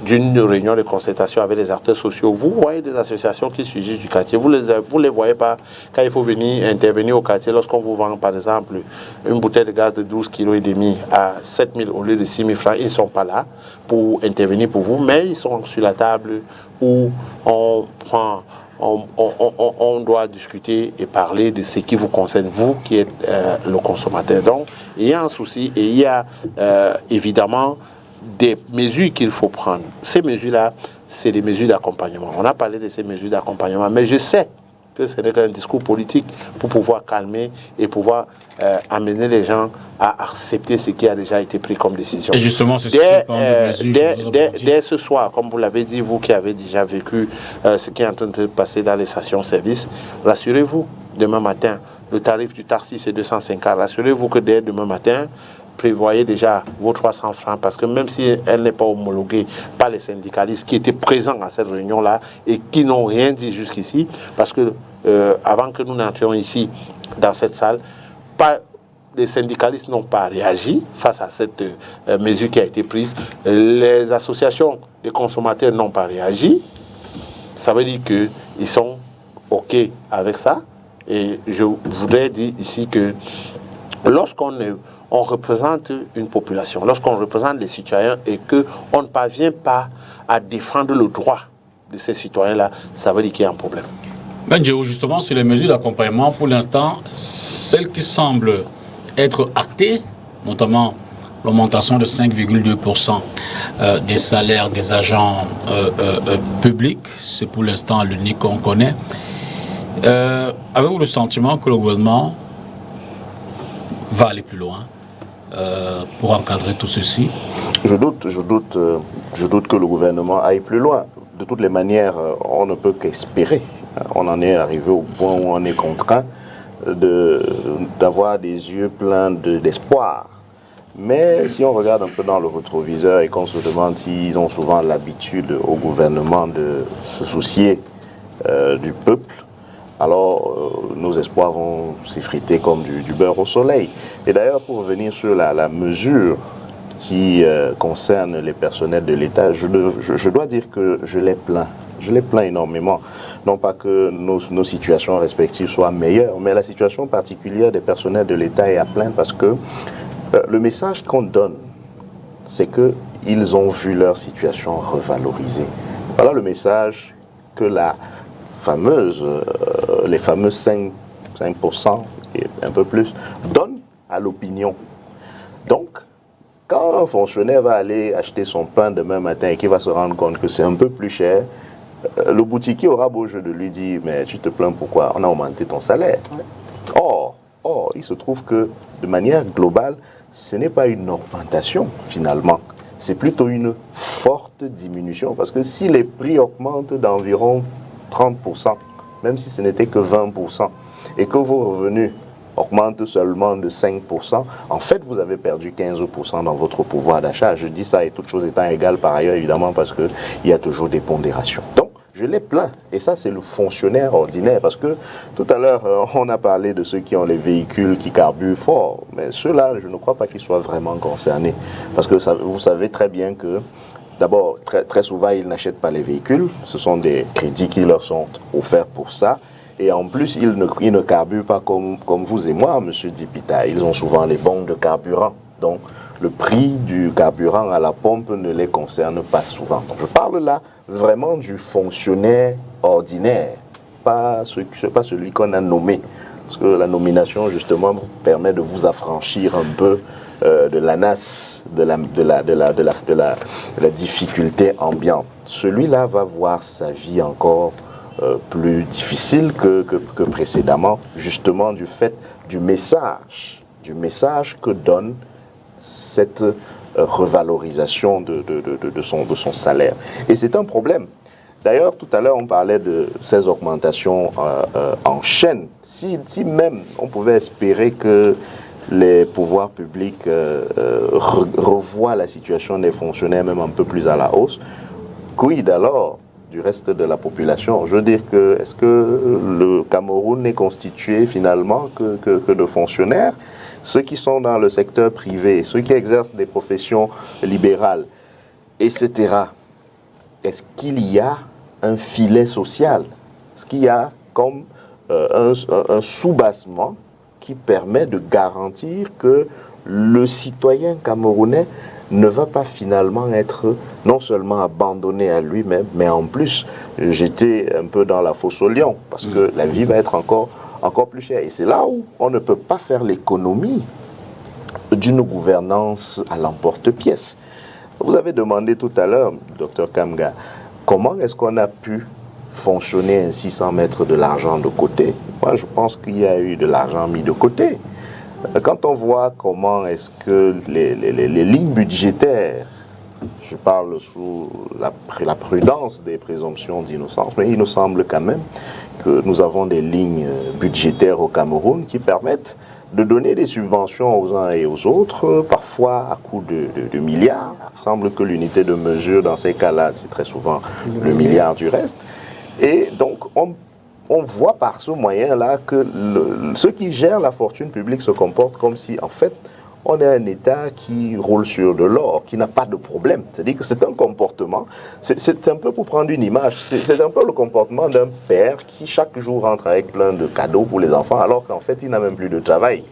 d'une réunion de concertation avec les acteurs sociaux, vous voyez des associations qui surgissent du quartier, vous les voyez pas quand il faut venir intervenir au quartier, lorsqu'on vous vend par exemple une bouteille de gaz de 12,5 kg à 7 000 au lieu de 6 000 francs, ils ne sont pas là pour intervenir pour vous, mais ils sont sur la table où on doit discuter et parler de ce qui vous concerne, vous qui êtes le consommateur. Donc, il y a un souci et il y a évidemment des mesures qu'il faut prendre. Ces mesures-là, c'est des mesures d'accompagnement. On a parlé de ces mesures d'accompagnement, mais je sais que ce n'est qu'un discours politique pour pouvoir calmer et pouvoir amener les gens à accepter ce qui a déjà été pris comme décision. Et justement, c'est dès ce soir, comme vous l'avez dit, vous qui avez déjà vécu ce qui est en train de se passer dans les stations-service, rassurez-vous, demain matin, le tarif du taxi c'est 250. Rassurez-vous que dès demain matin, prévoyez déjà vos 300 francs, parce que même si elle n'est pas homologuée par les syndicalistes qui étaient présents à cette réunion-là et qui n'ont rien dit jusqu'ici, parce que avant que nous n'entrions ici dans cette salle, les syndicalistes n'ont pas réagi face à cette mesure qui a été prise. Les associations des consommateurs n'ont pas réagi. Ça veut dire qu'ils sont OK avec ça. Et je voudrais dire ici que lorsqu'on représente une population, lorsqu'on représente les citoyens et qu'on ne parvient pas à défendre le droit de ces citoyens-là, ça veut dire qu'il y a un problème. Benjéou, justement, sur les mesures d'accompagnement, pour l'instant, celles qui semblent être actées, notamment l'augmentation de 5,2% des salaires des agents publics, c'est pour l'instant l'unique qu'on connaît. Avez-vous le sentiment que le gouvernement va aller plus loin pour encadrer tout ceci? Je doute que le gouvernement aille plus loin. De toutes les manières, on ne peut qu'espérer. On en est arrivé au point où on est contraint d'avoir des yeux pleins d'espoir. Mais si on regarde un peu dans le rétroviseur et qu'on se demande s'ils ont souvent l'habitude au gouvernement de se soucier du peuple, alors nos espoirs vont s'effriter comme du beurre au soleil. Et d'ailleurs, pour revenir sur la mesure qui concerne les personnels de l'État, je dois dire que je les plains. Je les plains énormément. Non pas que nos situations respectives soient meilleures, mais la situation particulière des personnels de l'État est à plaindre parce que le message qu'on donne, c'est qu'ils ont vu leur situation revalorisée. Voilà le message que les fameux 5% et un peu plus donnent à l'opinion. Donc, quand un fonctionnaire va aller acheter son pain demain matin et qu'il va se rendre compte que c'est un peu plus cher, le boutiquier aura beau jeu de lui dire « mais tu te plains pourquoi? On a augmenté ton salaire. » Or, il se trouve que de manière globale, ce n'est pas une augmentation finalement. c'est plutôt une forte diminution. Parce que si les prix augmentent d'environ 30%, même si ce n'était que 20%, et que vos revenus augmentent seulement de 5%, en fait, vous avez perdu 15% dans votre pouvoir d'achat. Je dis ça et toutes choses étant égales par ailleurs, évidemment, parce qu'il y a toujours des pondérations. Donc, je les plains. Et ça, c'est le fonctionnaire ordinaire. Parce que tout à l'heure, on a parlé de ceux qui ont les véhicules qui carburent fort. Mais ceux-là, je ne crois pas qu'ils soient vraiment concernés. Parce que vous savez très bien que, d'abord, très souvent, ils n'achètent pas les véhicules. Ce sont des crédits qui leur sont offerts pour ça. Et en plus, ils ne carburent pas comme vous et moi, M. Dipita. Ils ont souvent les bons de carburant. Donc, le prix du carburant à la pompe ne les concerne pas souvent. Donc, je parle là vraiment du fonctionnaire ordinaire, pas celui qu'on a nommé. Parce que la nomination, justement, permet de vous affranchir un peu de la nasse, de la difficulté ambiante. Celui-là va voir sa vie encore plus difficile que précédemment, justement du fait du message que donne cette revalorisation de son salaire. Et c'est un problème. D'ailleurs, tout à l'heure, on parlait de ces augmentations en chaîne. Si même on pouvait espérer que les pouvoirs publics revoient la situation des fonctionnaires même un peu plus à la hausse, quid alors du reste de la population? Je veux dire que, est-ce que le Cameroun n'est constitué finalement que de fonctionnaires? Ceux qui sont dans le secteur privé, ceux qui exercent des professions libérales, etc. Est-ce qu'il y a un filet social? Est-ce qu'il y a comme un soubassement qui permet de garantir que le citoyen camerounais ne va pas finalement être non seulement abandonné à lui-même, mais en plus jeté un peu dans la fosse aux lions, parce que la vie va être encore plus chère. Et c'est là où on ne peut pas faire l'économie d'une gouvernance à l'emporte-pièce. Vous avez demandé tout à l'heure, Dr Kamga, comment est-ce qu'on a pu fonctionner ainsi sans mettre de l'argent de côté? Moi, je pense qu'il y a eu de l'argent mis de côté. Quand on voit comment est-ce que les lignes budgétaires, je parle sous la prudence des présomptions d'innocence, mais il nous semble quand même que nous avons des lignes budgétaires au Cameroun qui permettent de donner des subventions aux uns et aux autres, parfois à coût de milliards. Il semble que l'unité de mesure dans ces cas-là, c'est très souvent le milliard du reste. Et donc, on voit par ce moyen-là que ceux qui gèrent la fortune publique se comportent comme si, en fait, on est un État qui roule sur de l'or, qui n'a pas de problème. C'est-à-dire que c'est un comportement, c'est un peu pour prendre une image, c'est un peu le comportement d'un père qui chaque jour rentre avec plein de cadeaux pour les enfants, alors qu'en fait, il n'a même plus de travail.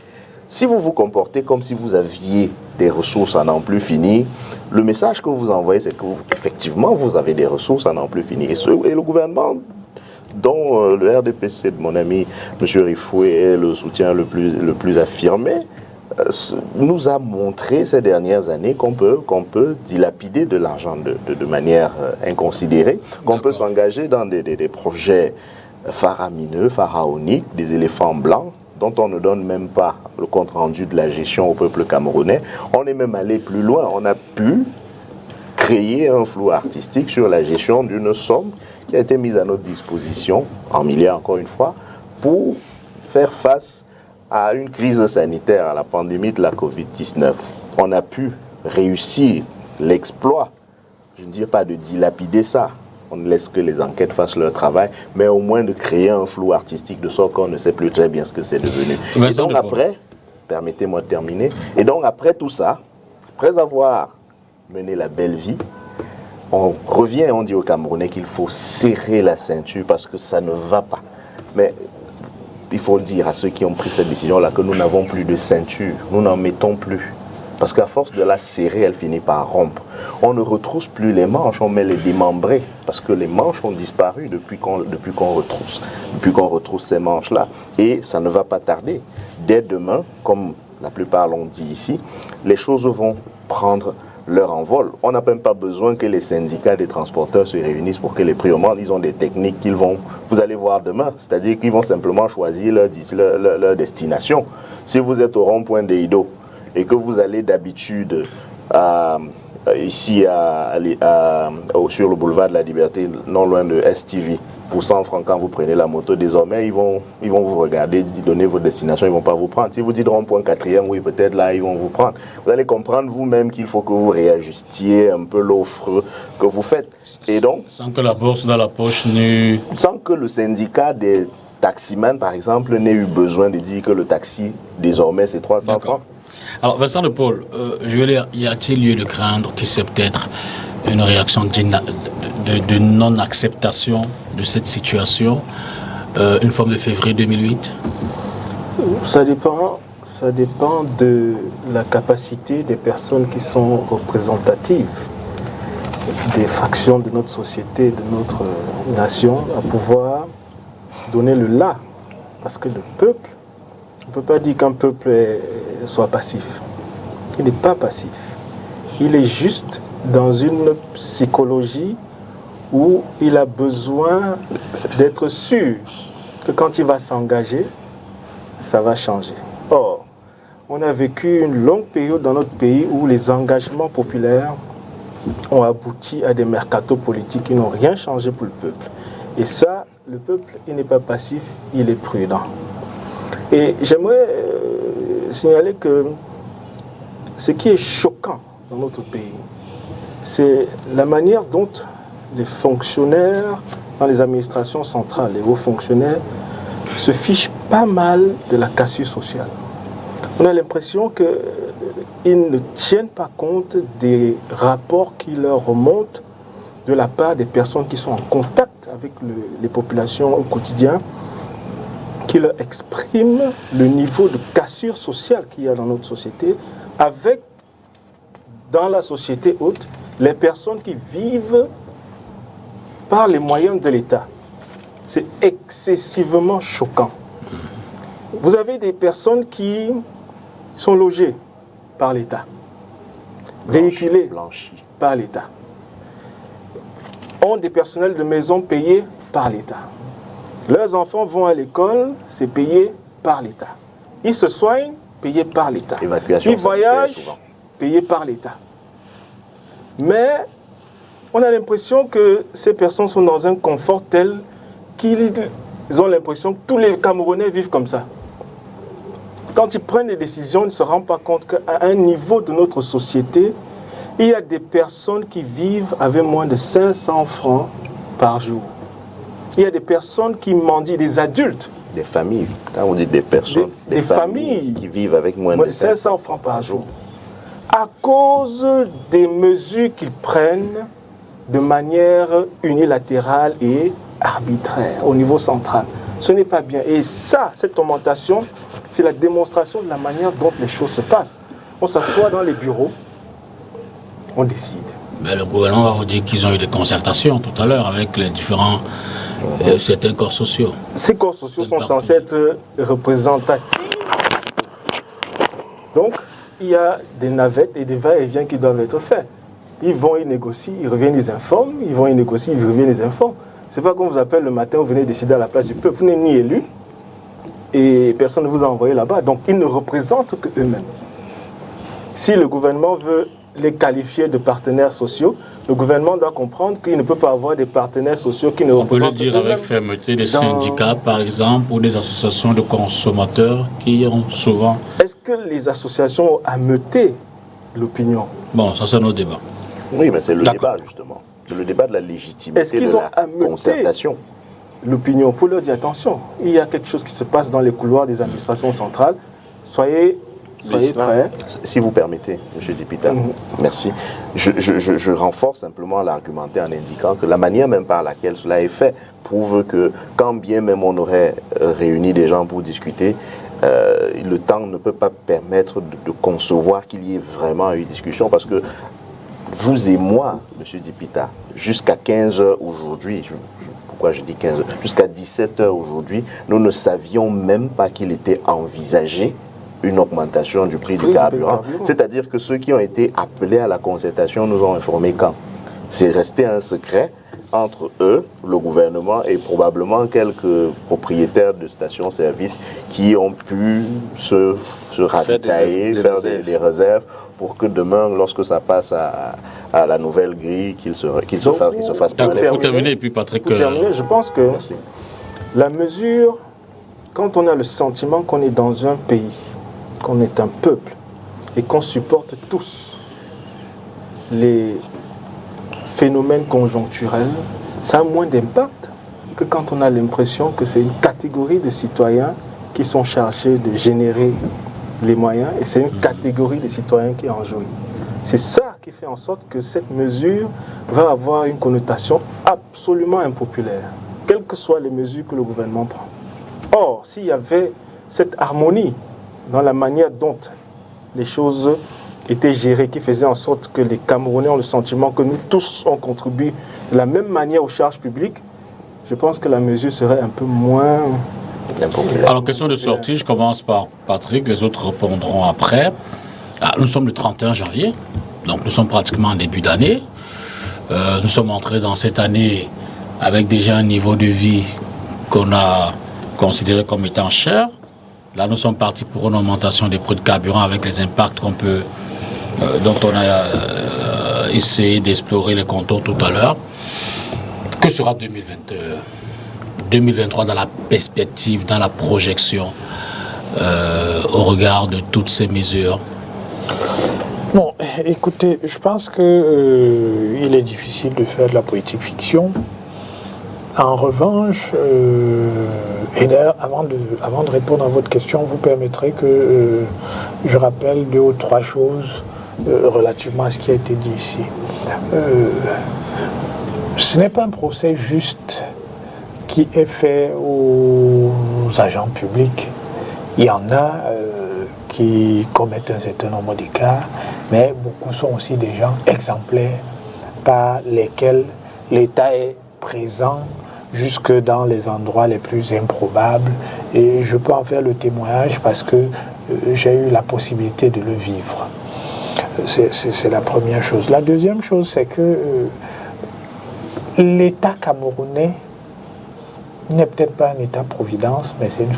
Si vous vous comportez comme si vous aviez des ressources à n'en plus finir, le message que vous envoyez, c'est qu'effectivement, vous avez des ressources à n'en plus finir. Et le gouvernement, dont le RDPC de mon ami M. Rifoué est le soutien le plus affirmé, nous a montré ces dernières années qu'on peut dilapider de l'argent de manière inconsidérée, qu'on peut s'engager dans des projets faramineux, pharaoniques, des éléphants blancs, dont on ne donne même pas le compte-rendu de la gestion au peuple camerounais. On est même allé plus loin, on a pu créer un flou artistique sur la gestion d'une somme qui a été mise à notre disposition, en milliards encore une fois, pour faire face à une crise sanitaire, à la pandémie de la Covid-19. On a pu réussir l'exploit, je ne dis pas de dilapider ça, on ne laisse que les enquêtes fassent leur travail, mais au moins de créer un flou artistique de sorte qu'on ne sait plus très bien ce que c'est devenu. Et donc après, permettez-moi de terminer, et donc après tout ça, après avoir mené la belle vie, on revient, on dit aux Camerounais qu'il faut serrer la ceinture parce que ça ne va pas. Mais il faut dire à ceux qui ont pris cette décision-là que nous n'avons plus de ceinture, nous n'en mettons plus. Parce qu'à force de la serrer, elle finit par rompre. On ne retrousse plus les manches, on met les démembrés. Parce que les manches ont disparu depuis qu'on retrousse ces manches-là. Et ça ne va pas tarder. Dès demain, comme la plupart l'ont dit ici, les choses vont prendre leur envol. On n'a même pas besoin que les syndicats des transporteurs se réunissent pour que les prix augmentent. Ils ont des techniques vous allez voir demain. C'est-à-dire qu'ils vont simplement choisir leur destination. Si vous êtes au rond-point d'Eido et que vous allez d'habitude à ici sur le boulevard de la Liberté, non loin de STV, pour 100 francs quand vous prenez la moto, désormais ils vont vous regarder, donner votre destination, ils ne vont pas vous prendre. Si vous dites rond-point 4e, oui peut-être là ils vont vous prendre. Vous allez comprendre vous-même qu'il faut que vous réajustiez un peu l'offre que vous faites. Et donc, sans que la bourse dans la poche n'ait... Sans que le syndicat des taximans, par exemple, n'ait eu besoin de dire que le taxi, désormais, c'est 300 francs. Alors, Vincent de Paul, je veux dire, y a-t-il lieu de craindre que c'est peut-être une réaction de non-acceptation de cette situation, une forme de février 2008? Ça dépend de la capacité des personnes qui sont représentatives des fractions de notre société, de notre nation, à pouvoir donner le là. Parce que le peuple, on ne peut pas dire qu'un peuple soit passif. Il n'est pas passif. Il est juste dans une psychologie où il a besoin d'être sûr que quand il va s'engager, ça va changer. Or, on a vécu une longue période dans notre pays où les engagements populaires ont abouti à des mercatos politiques qui n'ont rien changé pour le peuple. Et ça, le peuple, il n'est pas passif, il est prudent. Et j'aimerais signaler que ce qui est choquant dans notre pays, c'est la manière dont les fonctionnaires dans les administrations centrales, les hauts fonctionnaires, se fichent pas mal de la cassure sociale. On a l'impression qu'ils ne tiennent pas compte des rapports qui leur remontent de la part des personnes qui sont en contact avec les populations au quotidien, qui leur expriment le niveau de cassure sociale qu'il y a dans notre société, avec, dans la société haute, les personnes qui vivent par les moyens de l'État. C'est excessivement choquant. Vous avez des personnes qui sont logées par l'État, véhiculées par l'État, ont des personnels de maison payés par l'État. Leurs enfants vont à l'école, c'est payé par l'État. Ils se soignent, payés par l'État. Ils voyagent, payés par l'État. Mais on a l'impression que ces personnes sont dans un confort tel qu'ils ont l'impression que tous les Camerounais vivent comme ça. Quand ils prennent des décisions, ils ne se rendent pas compte qu'à un niveau de notre société, il y a des personnes qui vivent avec moins de 500 francs par jour. Il y a des personnes qui mendient, des adultes. Des familles, quand on dit des personnes, des familles qui vivent avec moins de 500 francs par jour. À cause des mesures qu'ils prennent de manière unilatérale et arbitraire au niveau central. Ce n'est pas bien. Et ça, cette augmentation, c'est la démonstration de la manière dont les choses se passent. On s'assoit dans les bureaux, on décide. Mais le gouvernement va vous dire qu'ils ont eu des concertations tout à l'heure avec les différents certains corps sociaux. Ces corps sociaux sont censés être représentatifs. Donc, il y a des navettes et des va-et-vient qui doivent être faits. Ils vont, ils négocient, ils reviennent, ils informent. Ils vont, ils négocient, ils reviennent, ils informent. C'est pas qu'on vous appelle le matin, vous venez décider à la place du peuple. Vous n'êtes ni élu et personne ne vous a envoyé là-bas. Donc, ils ne représentent qu'eux-mêmes. Si le gouvernement veut les qualifier de partenaires sociaux, le gouvernement doit comprendre qu'il ne peut pas avoir des partenaires sociaux qui ne représentent qu'eux-mêmes. On peut le dire avec fermeté des syndicats, par exemple, ou des associations de consommateurs qui ont souvent... Est-ce que les associations ont ameuté l'opinion? Bon, ça c'est notre débat. Oui, mais c'est le débat, justement. C'est le débat de la légitimité de la concertation. L'opinion pour leur dire attention, il y a quelque chose qui se passe dans les couloirs des administrations centrales. Soyez prêts. Si vous permettez, M. Dipita, merci. Je renforce simplement l'argumentaire en indiquant que la manière même par laquelle cela est fait prouve que quand bien même on aurait réuni des gens pour discuter, le temps ne peut pas permettre de concevoir qu'il y ait vraiment une discussion parce que vous et moi, M. Dipita, jusqu'à 15h aujourd'hui, pourquoi je dis 15h, jusqu'à 17h aujourd'hui, nous ne savions même pas qu'il était envisagé une augmentation du prix du carburant. C'est-à-dire que ceux qui ont été appelés à la concertation nous ont informés quand. C'est resté un secret. entre eux, le gouvernement et probablement quelques propriétaires de stations-service qui ont pu se ravitailler, faire des réserves pour que demain, lorsque ça passe à la nouvelle grille, qu'ils se fassent prêter. Pour terminer, et puis Patrick... Pour terminer, je pense que la mesure, quand on a le sentiment qu'on est dans un pays, qu'on est un peuple, et qu'on supporte tous les phénomènes conjoncturels, ça a moins d'impact que quand on a l'impression que c'est une catégorie de citoyens qui sont chargés de générer les moyens et c'est une catégorie de citoyens qui en jouit. C'est ça qui fait en sorte que cette mesure va avoir une connotation absolument impopulaire, quelles que soient les mesures que le gouvernement prend. Or, s'il y avait cette harmonie dans la manière dont les choses étaient gérées, qui faisait en sorte que les Camerounais ont le sentiment que nous tous on contribue de la même manière aux charges publiques, je pense que la mesure serait un peu moins impopulaire. Alors, question de sortie, je commence par Patrick, les autres répondront après. Nous sommes le 31 janvier, donc nous sommes pratiquement en début d'année. Nous sommes entrés dans cette année avec déjà un niveau de vie qu'on a considéré comme étant cher. Là, nous sommes partis pour une augmentation des prix de carburant avec les impacts dont on a essayé d'explorer les contours tout à l'heure. Que sera 2023 dans la perspective, dans la projection, au regard de toutes ces mesures? Bon, écoutez, je pense qu'il est difficile de faire de la politique fiction. En revanche, et d'ailleurs, avant de répondre à votre question, vous permettrez que je rappelle 2 ou 3 choses relativement à ce qui a été dit ici. Ce n'est pas un procès juste qui est fait aux agents publics. Il y en a qui commettent un certain nombre d'écarts, mais beaucoup sont aussi des gens exemplaires par lesquels l'État est présent jusque dans les endroits les plus improbables. Et je peux en faire le témoignage parce que j'ai eu la possibilité de le vivre. C'est la première chose. La deuxième chose, c'est que l'État camerounais n'est peut-être pas un État-providence, mais c'est une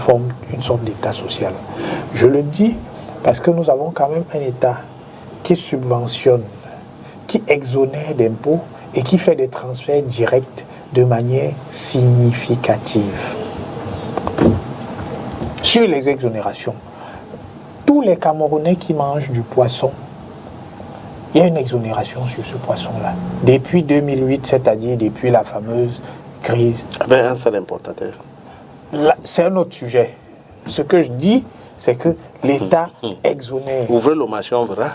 sorte d'État social. Je le dis parce que nous avons quand même un État qui subventionne, qui exonère d'impôts et qui fait des transferts directs de manière significative. Sur les exonérations, tous les Camerounais qui mangent du poisson, il y a une exonération sur ce poisson-là. Depuis 2008, c'est-à-dire depuis la fameuse crise. Avec un seul importateur. C'est un autre sujet. Ce que je dis, c'est que l'État exonère. Ouvrez le marché, on verra.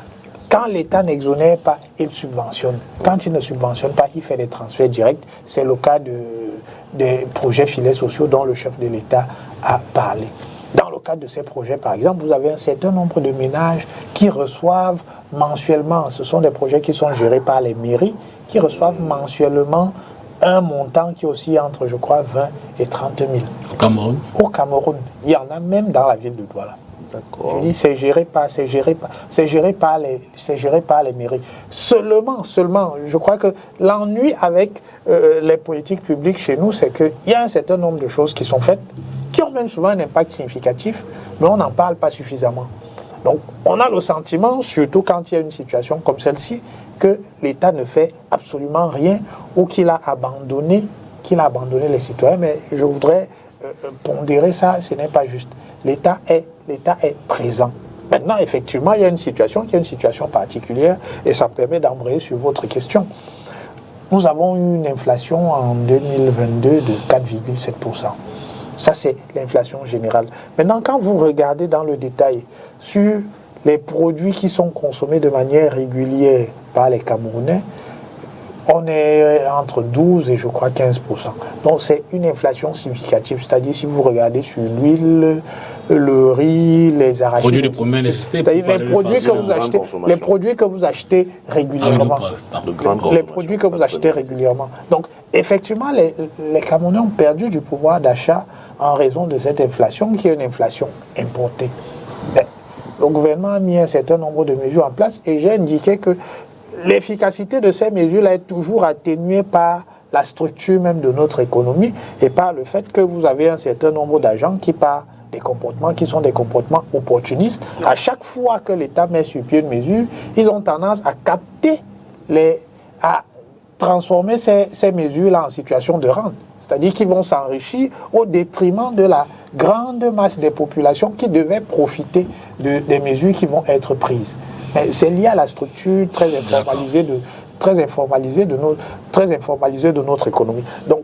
Quand l'État n'exonère pas, il subventionne. Quand il ne subventionne pas, il fait des transferts directs. C'est le cas des projets filets sociaux dont le chef de l'État a parlé. Dans le cadre de ces projets, par exemple, vous avez un certain nombre de ménages qui reçoivent mensuellement, ce sont des projets qui sont gérés par les mairies, qui reçoivent mensuellement un montant qui est aussi entre, je crois, 20 et 30 000. Au Cameroun? Au Cameroun. Il y en a même dans la ville de Douala. Je dis, c'est géré par les mairies. Seulement, je crois que l'ennui avec les politiques publiques chez nous, c'est qu'il y a un certain nombre de choses qui sont faites, qui ont même souvent un impact significatif, mais on n'en parle pas suffisamment. Donc, on a le sentiment, surtout quand il y a une situation comme celle-ci, que l'État ne fait absolument rien ou qu'il a abandonné les citoyens. Mais je voudrais pondérer ça, ce n'est pas juste. L'État est présent. Maintenant, effectivement, il y a une situation qui est une situation particulière et ça permet d'embrayer sur votre question. Nous avons eu une inflation en 2022 de 4,7%. Ça, c'est l'inflation générale. Maintenant, quand vous regardez dans le détail sur les produits qui sont consommés de manière régulière par les Camerounais, on est entre 12 et je crois 15%. Donc c'est une inflation significative. C'est-à-dire si vous regardez sur l'huile, le riz, les arachides... Produits de première nécessité. Les produits que vous achetez régulièrement. Les produits que vous achetez régulièrement. Donc effectivement, les Camerounais ont perdu du pouvoir d'achat en raison de cette inflation qui est une inflation importée. Mais le gouvernement a mis un certain nombre de mesures en place et j'ai indiqué que l'efficacité de ces mesures-là est toujours atténuée par la structure même de notre économie et par le fait que vous avez un certain nombre d'agents qui par des comportements qui sont des comportements opportunistes. À chaque fois que l'État met sur pied une mesure, ils ont tendance à capter à transformer ces mesures-là en situation de rente. C'est-à-dire qu'ils vont s'enrichir au détriment de la grande masse des populations qui devaient profiter des mesures qui vont être prises. Mais c'est lié à la structure très informalisée de notre économie. Donc,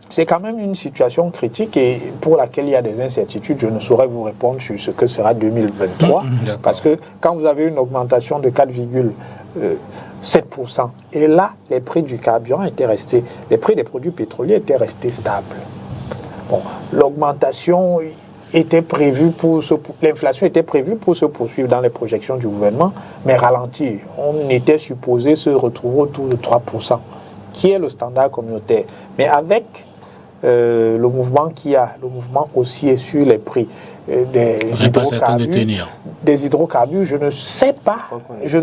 c'est quand même une situation critique et pour laquelle il y a des incertitudes. Je ne saurais vous répondre sur ce que sera 2023 parce que quand vous avez une augmentation de 4,7% et là, les prix du carburant étaient restés, les prix des produits pétroliers étaient restés stables. Bon, l'augmentation était prévue l'inflation était prévue pour se poursuivre dans les projections du gouvernement, mais ralentir. On était supposé se retrouver autour de 3%, qui est le standard communautaire. Mais avec le mouvement le mouvement haussier sur les prix des hydrocarbures, je ne sais pas, je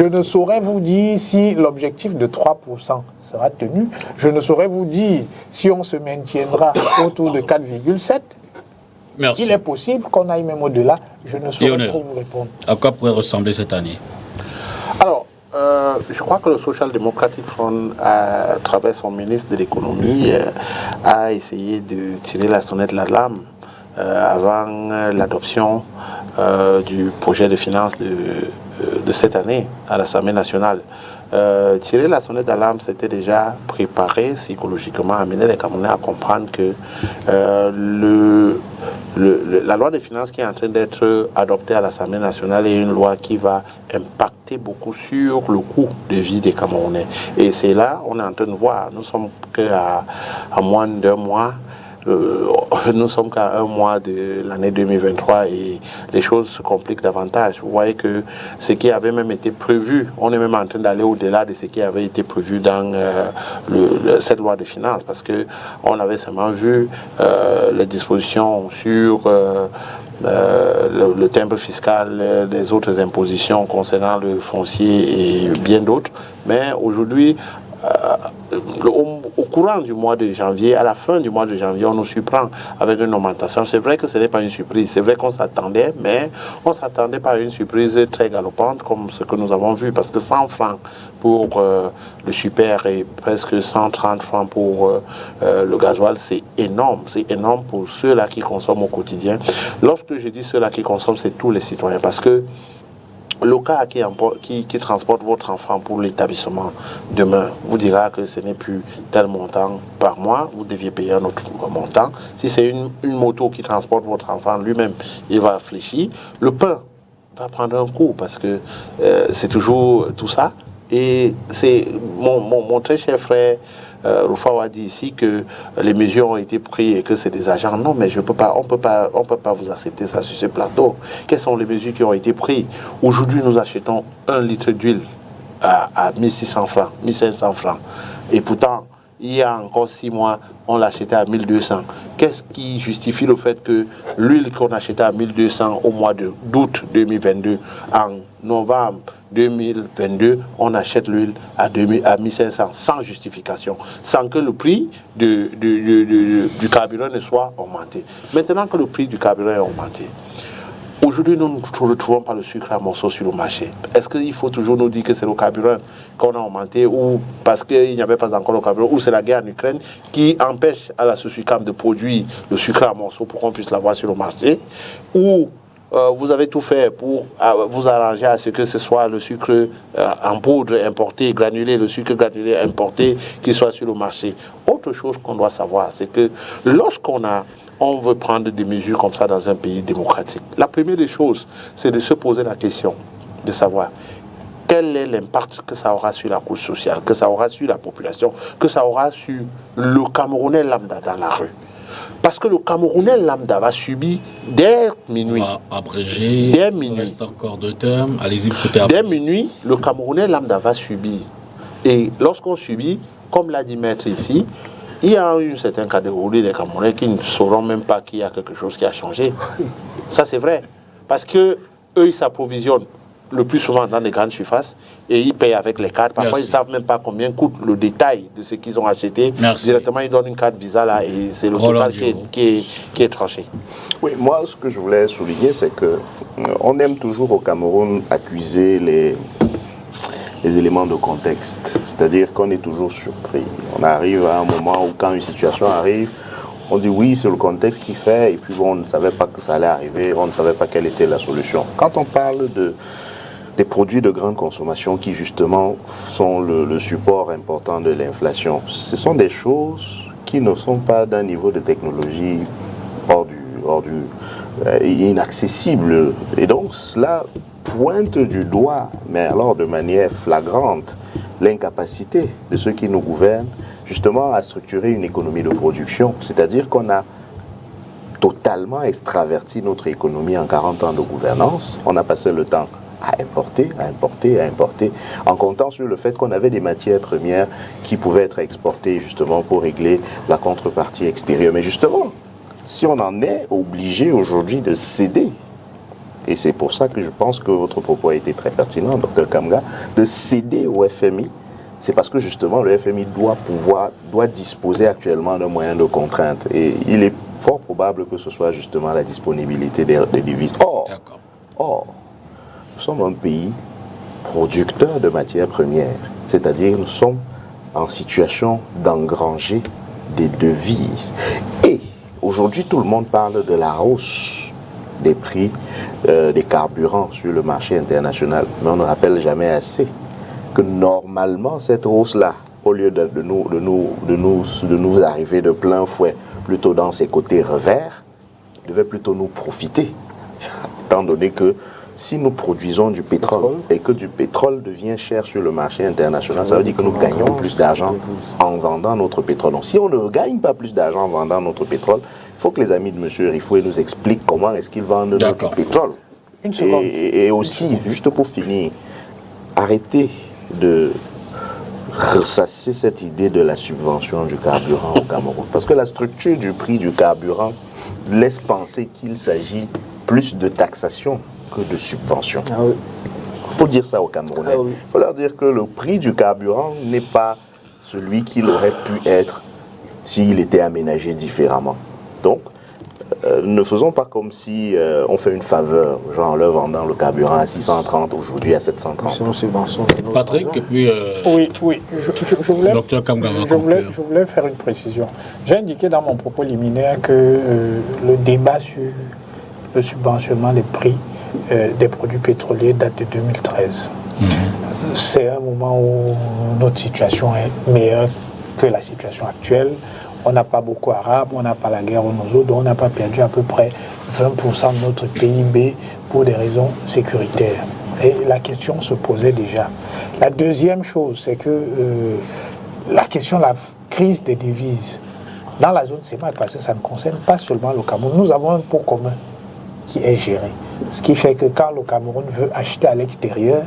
ne saurais vous dire si l'objectif de 3% sera tenu, je ne saurais vous dire si on se maintiendra autour de 4,7%. Merci. Il est possible qu'on aille même au-delà, je ne saurais trop vous répondre. À quoi pourrait ressembler cette année? Alors, je crois que le Social Democratic Front, à travers son ministre de l'économie, a essayé de tirer la sonnette d'alarme avant l'adoption du projet de finances de cette année à l'Assemblée nationale. Tirer la sonnette d'alarme, c'était déjà préparer psychologiquement, amener les Camerounais à comprendre que la loi des finances qui est en train d'être adoptée à l'Assemblée nationale est une loi qui va impacter beaucoup sur le coût de vie des Camerounais. Et c'est là, on est en train de voir, nous sommes qu'à moins d'1 mois. Nous sommes qu'à 1 mois de l'année 2023 et les choses se compliquent davantage. Vous voyez que ce qui avait même été prévu, on est même en train d'aller au-delà de ce qui avait été prévu dans cette loi de finances parce qu'on avait seulement vu les dispositions sur le timbre fiscal, les autres impositions concernant le foncier et bien d'autres. Mais aujourd'hui, au courant du mois de janvier, à la fin du mois de janvier, on nous surprend avec une augmentation. C'est vrai que ce n'est pas une surprise, c'est vrai qu'on s'attendait, mais on ne s'attendait pas à une surprise très galopante comme ce que nous avons vu, parce que 100 francs pour le super et presque 130 francs pour le gasoil, c'est énorme pour ceux-là qui consomment au quotidien. Lorsque je dis ceux-là qui consomment, c'est tous les citoyens, parce que le cas qui transporte votre enfant pour l'établissement demain vous dira que ce n'est plus tel montant par mois, vous deviez payer un autre montant. Si c'est une moto qui transporte votre enfant, lui-même, il va fléchir. Le pain va prendre un coup parce que c'est toujours tout ça. Et c'est mon très cher frère Rufao a dit ici que les mesures ont été prises et que c'est des agents. Non, mais on peut pas vous accepter ça sur ce plateau. Quelles sont les mesures qui ont été prises? Aujourd'hui, nous achetons 1 litre d'huile à 1600 francs, 1500 francs. Et pourtant, il y a encore 6 mois, on l'achetait à 1200. Qu'est-ce qui justifie le fait que l'huile qu'on achetait à 1200 au mois d'août 2022, en novembre 2022, on achète l'huile à 1500 sans justification, sans que le prix du carburant ne soit augmenté. Maintenant que le prix du carburant est augmenté, aujourd'hui, nous ne retrouvons pas le sucre à morceaux sur le marché. Est-ce qu'il faut toujours nous dire que c'est le carburant qu'on a augmenté ou parce qu'il n'y avait pas encore le carburant ou c'est la guerre en Ukraine qui empêche à la Sosucam de produire le sucre à morceaux pour qu'on puisse l'avoir sur le marché ou vous avez tout fait pour vous arranger à ce que ce soit le sucre en poudre importé, granulé, le sucre granulé importé qui soit sur le marché. Autre chose qu'on doit savoir, c'est que on veut prendre des mesures comme ça dans un pays démocratique. La première des choses, c'est de se poser la question, de savoir quel est l'impact que ça aura sur la couche sociale, que ça aura sur la population, que ça aura sur le Camerounais lambda dans la rue. Parce que le Camerounais lambda va subir dès minuit. On va abréger. Dès minuit. Il reste encore 2 termes. Allez-y, écoutez. Dès minuit, le Camerounais lambda va subir. Et lorsqu'on subit, comme l'a dit Maître ici, il y a une certaine catégorie des Camerounais qui ne sauront même pas qu'il y a quelque chose qui a changé. Ça, c'est vrai. Parce que eux, ils s'approvisionnent le plus souvent dans les grandes surfaces, et ils payent avec les cartes. Parfois, ils ne savent même pas combien coûte le détail de ce qu'ils ont acheté. Directement, ils donnent une carte Visa là, et c'est le total qui est tranché. Oui, moi, ce que je voulais souligner, c'est que on aime toujours au Cameroun accuser les éléments de contexte. C'est-à-dire qu'on est toujours surpris. On arrive à un moment où, quand une situation arrive, on dit oui, c'est le contexte qui fait, et puis bon, on ne savait pas que ça allait arriver, on ne savait pas quelle était la solution. Quand on parle des produits de grande consommation qui justement sont le support important de l'inflation, ce sont des choses qui ne sont pas d'un niveau de technologie inaccessible. Et donc cela pointe du doigt, mais alors de manière flagrante, l'incapacité de ceux qui nous gouvernent justement à structurer une économie de production. C'est-à-dire qu'on a totalement extraverti notre économie en 40 ans de gouvernance. On a passé le temps à importer, en comptant sur le fait qu'on avait des matières premières qui pouvaient être exportées justement pour régler la contrepartie extérieure. Mais justement, si on en est obligé aujourd'hui de céder, et c'est pour ça que je pense que votre propos a été très pertinent, Dr Kamga, de céder au FMI, c'est parce que justement le FMI doit disposer actuellement d'un moyen de contrainte. Et il est fort probable que ce soit justement la disponibilité des devises. Or, nous sommes un pays producteur de matières premières, c'est-à-dire nous sommes en situation d'engranger des devises. Et aujourd'hui, tout le monde parle de la hausse des prix des carburants sur le marché international, mais on ne rappelle jamais assez que normalement cette hausse-là, au lieu de nous arriver de plein fouet, plutôt dans ses côtés revers, devait plutôt nous profiter, étant donné que si nous produisons du pétrole et que du pétrole devient cher sur le marché international, ça veut dire que nous gagnons plus d'argent en vendant notre pétrole. Donc si on ne gagne pas plus d'argent en vendant notre pétrole, il faut que les amis de M. Rifoué nous expliquent comment est-ce qu'ils vendent notre pétrole. Et aussi, juste pour finir, arrêtez de ressasser cette idée de la subvention du carburant au Cameroun. Parce que la structure du prix du carburant laisse penser qu'il s'agit plus de taxation que de subvention. Il faut dire ça aux Camerounais. Il faut leur dire que le prix du carburant n'est pas celui qu'il aurait pu être s'il était aménagé différemment. Donc, ne faisons pas comme si on fait une faveur, genre en leur vendant le carburant à 630, aujourd'hui à 730. Patrick, et puis... Oui, je voulais faire une précision. J'ai indiqué dans mon propos liminaire que le débat sur le subventionnement des prix des produits pétroliers date de 2013. C'est un moment où notre situation est meilleure que la situation actuelle. On n'a pas Boko Haram, on n'a pas la guerre au Nozo, donc on n'a pas perdu à peu près 20% de notre PIB pour des raisons sécuritaires. Et la question se posait déjà. La deuxième chose, c'est que la question de la crise des devises dans la zone CEMAC, parce que ça ne concerne pas seulement le Cameroun, nous avons un pot commun qui est géré. Ce qui fait que quand le Cameroun veut acheter à l'extérieur,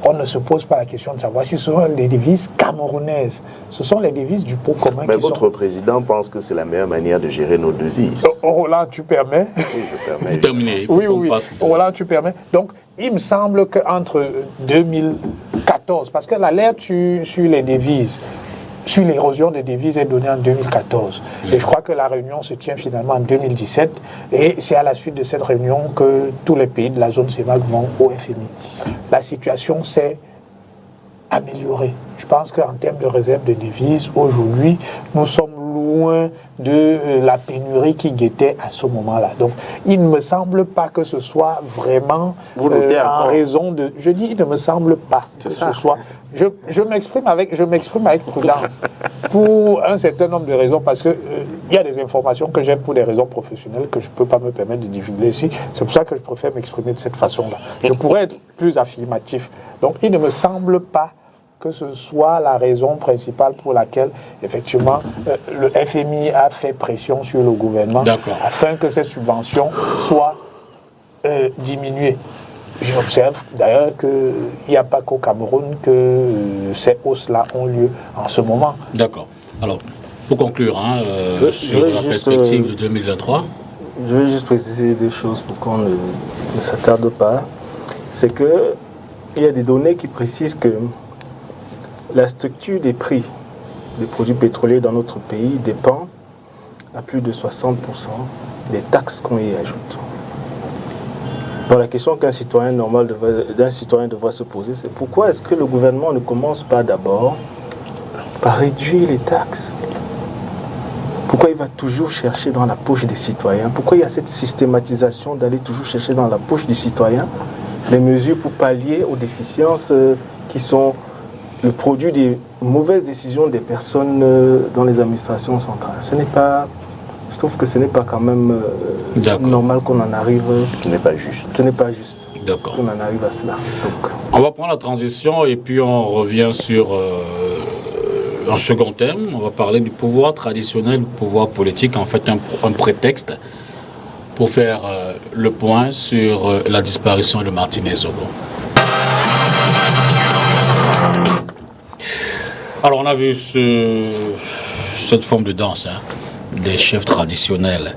on ne se pose pas la question de savoir si ce sont des devises camerounaises. Ce sont les devises du pot commun. Mais votre président pense que c'est la meilleure manière de gérer nos devises. Roland, tu permets? Oui, je permets. Terminé. Oui. Roland, tu permets. Donc, il me semble qu'entre 2014, parce que l'alerte sur les devises, sur l'érosion des devises est donnée en 2014. Et je crois que la réunion se tient finalement en 2017. Et c'est à la suite de cette réunion que tous les pays de la zone CEMAC vont au FMI. La situation s'est améliorée. Je pense qu'en termes de réserve de devises, aujourd'hui, nous sommes loin de la pénurie qui guettait à ce moment-là. Donc, il ne me semble pas que ce soit vraiment en raison de... Je dis, il ne me semble pas que ce soit... Je m'exprime avec prudence pour un certain nombre de raisons, parce que il y a des informations que j'ai pour des raisons professionnelles que je ne peux pas me permettre de divulguer ici. C'est pour ça que je préfère m'exprimer de cette façon-là. Je pourrais être plus affirmatif. Donc, il ne me semble pas que ce soit la raison principale pour laquelle, effectivement, le FMI a fait pression sur le gouvernement afin que cette subvention soit diminuée. J'observe d'ailleurs qu'il n'y a pas qu'au Cameroun que ces hausses-là ont lieu en ce moment. D'accord. Alors, pour conclure, sur la perspective de 2023... Je vais juste préciser des choses pour qu'on ne s'attarde pas. C'est que il y a des données qui précisent que la structure des prix des produits pétroliers dans notre pays dépend à plus de 60% des taxes qu'on y ajoute. Donc la question qu'un citoyen normal devrait se poser, c'est pourquoi est-ce que le gouvernement ne commence pas d'abord par réduire les taxes? Pourquoi il va toujours chercher dans la poche des citoyens? Pourquoi il y a cette systématisation d'aller toujours chercher dans la poche des citoyens les mesures pour pallier aux déficiences qui sont le produit des mauvaises décisions des personnes dans les administrations centrales? Je trouve que ce n'est pas quand même normal qu'on en arrive. Ce n'est pas juste. Ce n'est pas juste. D'accord. Qu'on en arrive à cela. Donc, on va prendre la transition et puis on revient sur un second thème. On va parler du pouvoir traditionnel, du pouvoir politique, en fait un prétexte pour faire le point sur la disparition de Martinez Zogo. Alors on a vu cette forme de danse des chefs traditionnels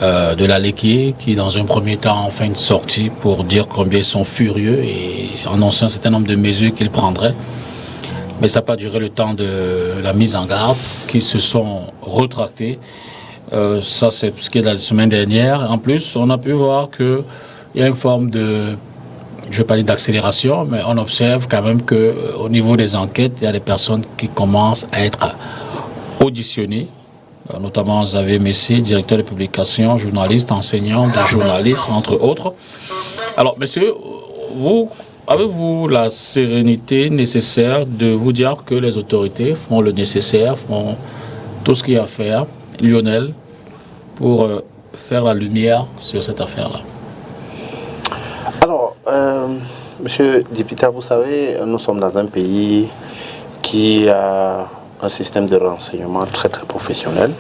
de l'Aleki qui dans un premier temps ont fait une sortie pour dire combien ils sont furieux et annoncer un certain nombre de mesures qu'ils prendraient. Mais ça n'a pas duré le temps de la mise en garde, qui se sont retractés. Ça, c'est ce qui est de la semaine dernière. En plus, on a pu voir qu'il y a une forme de, je ne vais pas dire d'accélération, mais on observe quand même qu'au niveau des enquêtes, il y a des personnes qui commencent à être auditionnées. Notamment Xavier Messi, directeur de publication, journaliste, enseignant de journalisme, entre autres. Alors, monsieur, avez-vous la sérénité nécessaire de vous dire que les autorités font le nécessaire, font tout ce qu'il y a à faire, Lionel, pour faire la lumière sur cette affaire-là? Alors, monsieur Dipita, vous savez, nous sommes dans un pays qui a un système de renseignement très très professionnel.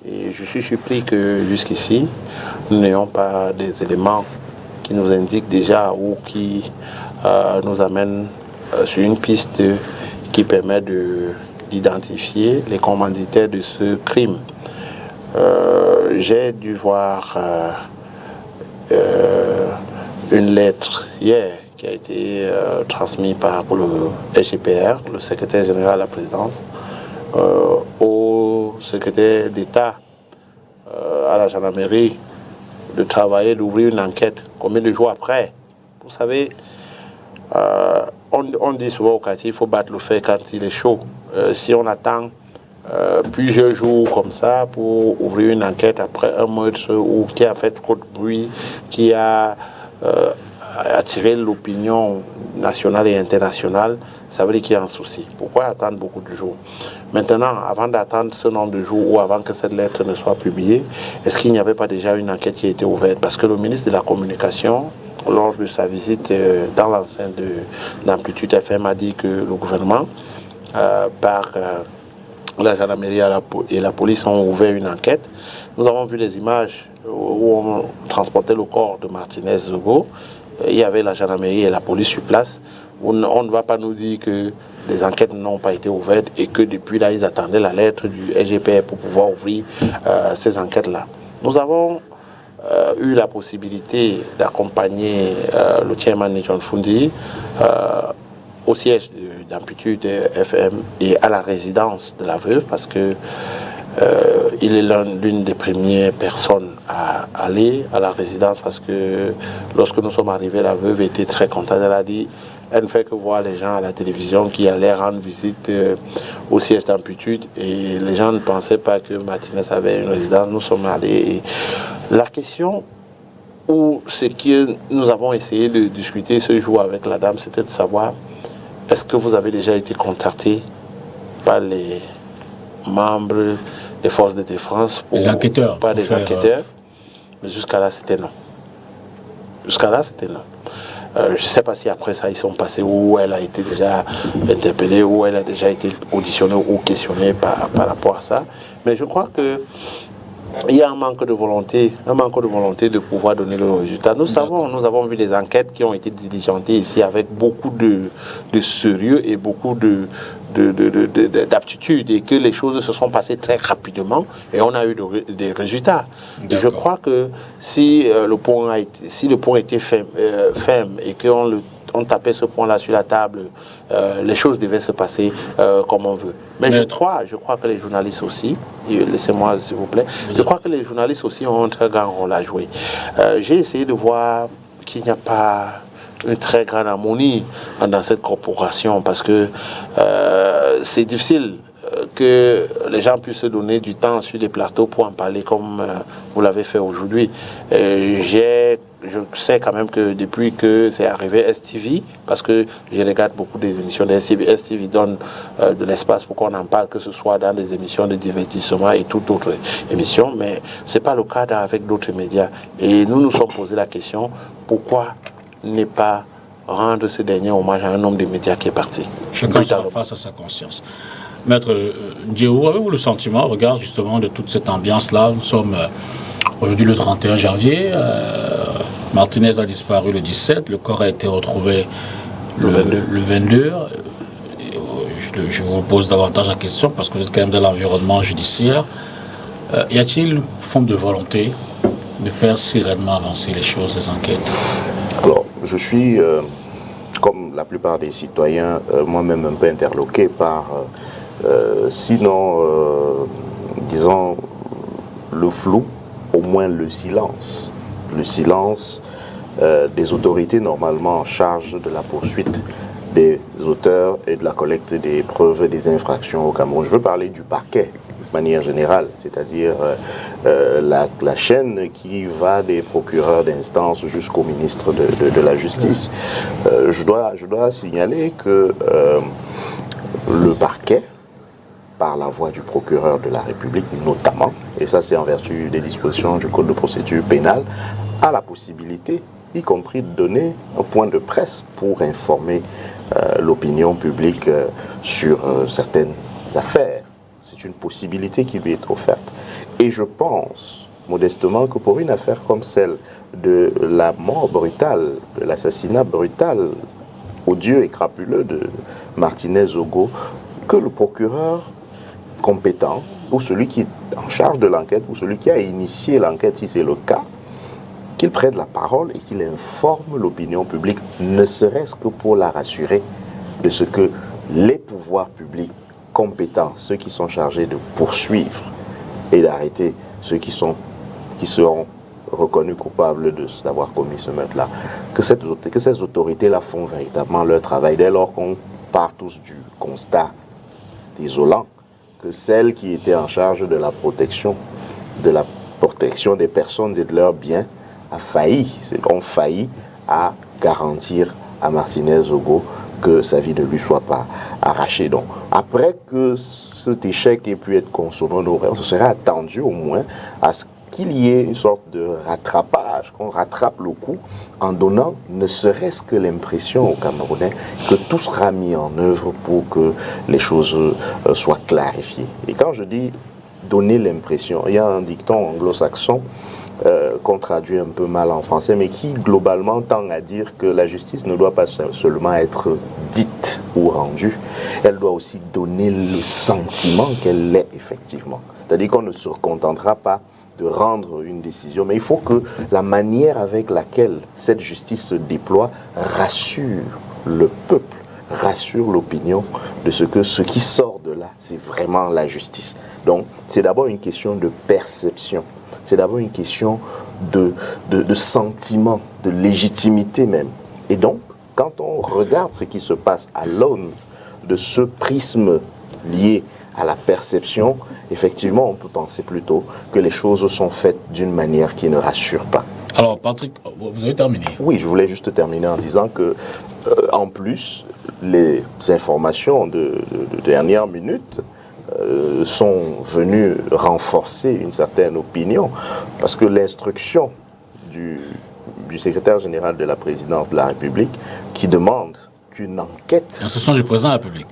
Et je suis surpris que jusqu'ici, nous n'ayons pas des éléments qui nous indiquent déjà ou qui nous amènent sur une piste qui permet d'identifier les commanditaires de ce crime. J'ai dû voir une lettre hier qui a été transmise par le SGPR, le secrétaire général de la présidence, au secrétaire d'État à la gendarmerie de travailler, d'ouvrir une enquête. Combien de jours après? Vous savez, on dit souvent au quartier, il faut battre le fer quand il est chaud. Si on attend plusieurs jours comme ça pour ouvrir une enquête après un meurtre ou qui a fait trop de bruit, qui a attiré l'opinion nationale et internationale, ça veut dire qu'il y a un souci. Pourquoi attendre beaucoup de jours? Maintenant, avant d'attendre ce nombre de jours ou avant que cette lettre ne soit publiée, est-ce qu'il n'y avait pas déjà une enquête qui a été ouverte? Parce que le ministre de la Communication, lors de sa visite dans l'enceinte d'Amplitude FM, a dit que le gouvernement, par la gendarmerie et la police, ont ouvert une enquête. Nous avons vu les images où on transportait le corps de Martinez Zogo. Il y avait la gendarmerie et la police sur place. On ne va pas nous dire que les enquêtes n'ont pas été ouvertes et que depuis là, ils attendaient la lettre du SGPR pour pouvoir ouvrir ces enquêtes-là. Nous avons eu la possibilité d'accompagner le chairman John Fundi au siège d'Amplitude FM et à la résidence de la veuve parce que il est l'une des premières personnes à aller à la résidence parce que lorsque nous sommes arrivés, la veuve était très contente. Elle a dit, elle ne fait que voir les gens à la télévision qui allaient rendre visite au siège d'Amplitude et les gens ne pensaient pas que Martinez avait une résidence. Nous sommes allés et la question ou ce que nous avons essayé de discuter ce jour avec la dame, c'était de savoir est-ce que vous avez déjà été contacté par les membres des forces de défense, les enquêteurs, pas des enquêteurs, mais jusqu'à là c'était non. Jusqu'à là c'était non. Je ne sais pas si après ça ils sont passés où elle a été déjà interpellée, où elle a déjà été auditionnée ou questionnée par rapport à ça. Mais je crois que il y a un manque de volonté de pouvoir donner le résultat. Nous avons vu des enquêtes qui ont été diligentées ici avec beaucoup de sérieux et beaucoup d'aptitude et que les choses se sont passées très rapidement et on a eu des résultats. Et je crois que si le pont était ferme et qu'on on tapait ce point-là sur la table, les choses devaient se passer comme on veut. Mais je crois que les journalistes aussi, laissez-moi s'il vous plaît, je crois que les journalistes aussi ont un très grand rôle à jouer. J'ai essayé de voir qu'il n'y a pas une très grande harmonie dans cette corporation parce que c'est difficile que les gens puissent se donner du temps sur des plateaux pour en parler comme vous l'avez fait aujourd'hui. Je sais quand même que depuis que c'est arrivé STV, parce que je regarde beaucoup des émissions de STV, STV donne de l'espace pour qu'on en parle, que ce soit dans des émissions de divertissement et toutes autres émissions, mais ce n'est pas le cas avec d'autres médias. Et nous nous sommes posé la question, pourquoi ne pas rendre ce dernier hommage à un homme des médias qui est parti? Chacun sera face à sa conscience. Maître Ndiéou, avez-vous le sentiment, au regard justement de toute cette ambiance-là, nous sommes aujourd'hui le 31 janvier, Martinez a disparu le 17, le corps a été retrouvé le 22. Je vous pose davantage la question parce que vous êtes quand même dans l'environnement judiciaire. Y a-t-il une forme de volonté de faire sereinement avancer les choses, les enquêtes? Alors, je suis, comme la plupart des citoyens, moi-même un peu interloqué par, sinon, disons, le flou, au moins le silence. Le silence des autorités normalement en charge de la poursuite des auteurs et de la collecte des preuves et des infractions au Cameroun. Je veux parler du parquet de manière générale, c'est-à-dire la chaîne qui va des procureurs d'instance jusqu'au ministre de la Justice. Je dois signaler que le parquet, par la voix du procureur de la République notamment, et ça c'est en vertu des dispositions du Code de procédure pénale, a la possibilité, y compris de donner un point de presse pour informer l'opinion publique sur certaines affaires. C'est une possibilité qui lui est offerte. Et je pense, modestement, que pour une affaire comme celle de la mort brutale, de l'assassinat brutal, odieux et crapuleux de Martinez-Ogo, que le procureur compétent, ou celui qui est en charge de l'enquête, ou celui qui a initié l'enquête, si c'est le cas, qu'il prenne la parole et qu'il informe l'opinion publique, ne serait-ce que pour la rassurer de ce que les pouvoirs publics compétents, ceux qui sont chargés de poursuivre et d'arrêter ceux qui seront reconnus coupables d'avoir commis ce meurtre-là, que ces autorités-là font véritablement leur travail, dès lors qu'on part tous du constat désolant que celles qui étaient en charge de la protection des personnes et de leurs biens ont failli à garantir à Martinez-Ogo que sa vie ne lui soit pas arrachée. Donc, après que cet échec ait pu être consommé, on se serait attendu au moins à ce qu'il y ait une sorte de rattrapage, qu'on rattrape le coup en donnant ne serait-ce que l'impression aux Camerounais que tout sera mis en œuvre pour que les choses soient clarifiées. Et quand je dis donner l'impression, il y a un dicton anglo-saxon qu'on traduit un peu mal en français, mais qui globalement tend à dire que la justice ne doit pas seulement être dite ou rendue, elle doit aussi donner le sentiment qu'elle l'est effectivement. C'est-à-dire qu'on ne se contentera pas de rendre une décision, mais il faut que la manière avec laquelle cette justice se déploie rassure le peuple, rassure l'opinion de ce qui sort de là, c'est vraiment la justice. Donc, c'est d'abord une question de perception, c'est d'abord une question de sentiment, de légitimité même. Et donc, quand on regarde ce qui se passe à l'aune de ce prisme lié à la perception, effectivement, on peut penser plutôt que les choses sont faites d'une manière qui ne rassure pas. Alors, Patrick, vous avez terminé? Oui, je voulais juste terminer en disant que, en plus, les informations de dernière minute sont venues renforcer une certaine opinion, parce que l'instruction du secrétaire général de la présidence de la République qui demande qu'une enquête... L'instruction du président de la République.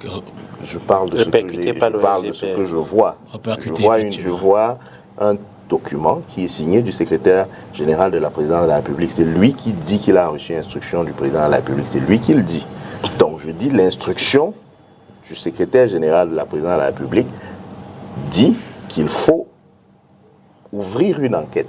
Je parle de ce que je vois. Je vois un document qui est signé du secrétaire général de la présidence de la République. C'est lui qui dit qu'il a reçu l'instruction du président de la République. C'est lui qui le dit. Donc je dis l'instruction du secrétaire général de la présidence de la République dit qu'il faut ouvrir une enquête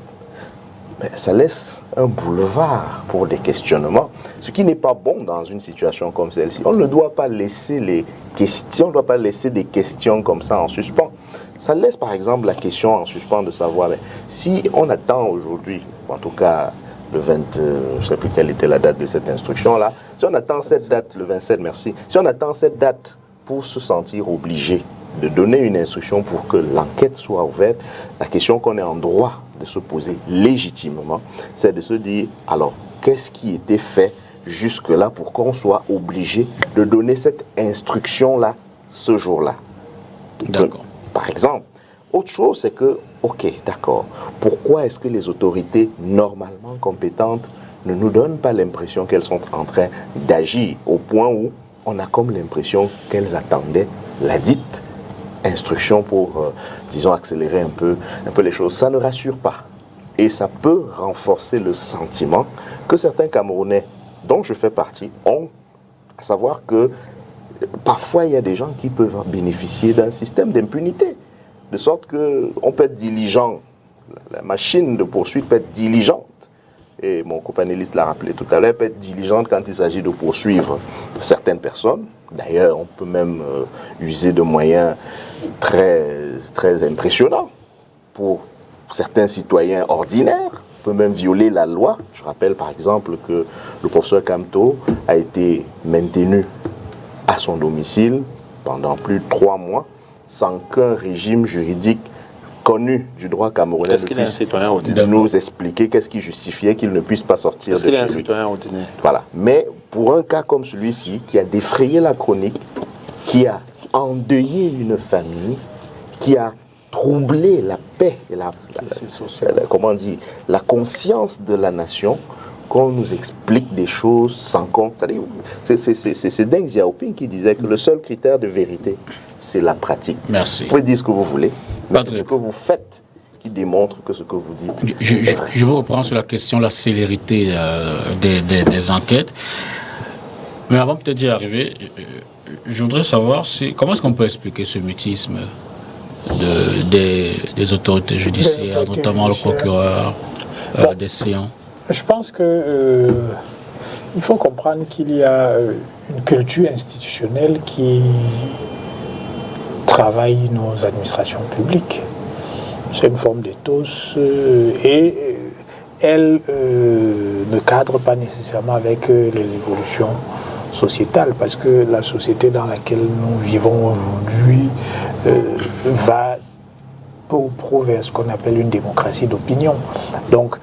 ça laisse un boulevard pour des questionnements, ce qui n'est pas bon dans une situation comme celle-ci. On ne doit pas laisser les questions, on ne doit pas laisser des questions comme ça en suspens. Ça laisse par exemple la question en suspens de savoir, mais si on attend aujourd'hui, en tout cas le 20, je ne sais plus quelle était la date de cette instruction-là, si on attend cette date, le 27, merci, si on attend cette date pour se sentir obligé de donner une instruction pour que l'enquête soit ouverte, la question qu'on est en droit de se poser légitimement, c'est de se dire, alors, qu'est-ce qui était fait jusque-là pour qu'on soit obligé de donner cette instruction-là ce jour-là? D'accord. Par exemple, autre chose, c'est que, ok, d'accord, pourquoi est-ce que les autorités normalement compétentes ne nous donnent pas l'impression qu'elles sont en train d'agir au point où on a comme l'impression qu'elles attendaient la dite instruction pour, disons, accélérer un peu les choses? Ça ne rassure pas. Et ça peut renforcer le sentiment que certains Camerounais, dont je fais partie, ont, à savoir que parfois il y a des gens qui peuvent bénéficier d'un système d'impunité, de sorte qu'on peut être diligent, la machine de poursuite peut être diligente, et mon copanéliste l'a rappelé tout à l'heure, peut être diligente quand il s'agit de poursuivre certaines personnes. D'ailleurs, on peut même user de moyens très, très impressionnants pour certains citoyens ordinaires. On peut même violer la loi. Je rappelle par exemple que le professeur Kamto a été maintenu à son domicile pendant plus de 3 mois sans qu'un régime juridique connu du droit camerounais Est-ce qu'il est un citoyen ordinaire? nous expliquer qu'est-ce qui justifiait qu'il ne puisse pas sortir de chez lui. Est-ce qu'il est un citoyen ordinaire? Voilà. Mais pour un cas comme celui-ci, qui a défrayé la chronique, qui a endeuillé une famille, qui a troublé la paix et la conscience de la nation, qu'on nous explique des choses sans compte. C'est Deng Xiaoping qui disait que le seul critère de vérité, c'est la pratique. Merci. Vous pouvez dire ce que vous voulez, mais c'est ce que vous faites qui démontre que ce que vous dites est vrai. Je vous reprends sur la question de la célérité des enquêtes. Mais avant peut-être d'y arriver, je voudrais savoir comment est-ce qu'on peut expliquer ce mutisme des autorités judiciaires, notamment le procureur des Sion. Je pense que il faut comprendre qu'il y a une culture institutionnelle qui travaille nos administrations publiques. C'est une forme d'éthos et elle ne cadre pas nécessairement avec les évolutions sociétales, parce que la société dans laquelle nous vivons aujourd'hui va peu ou prou vers ce qu'on appelle une démocratie d'opinion. Donc,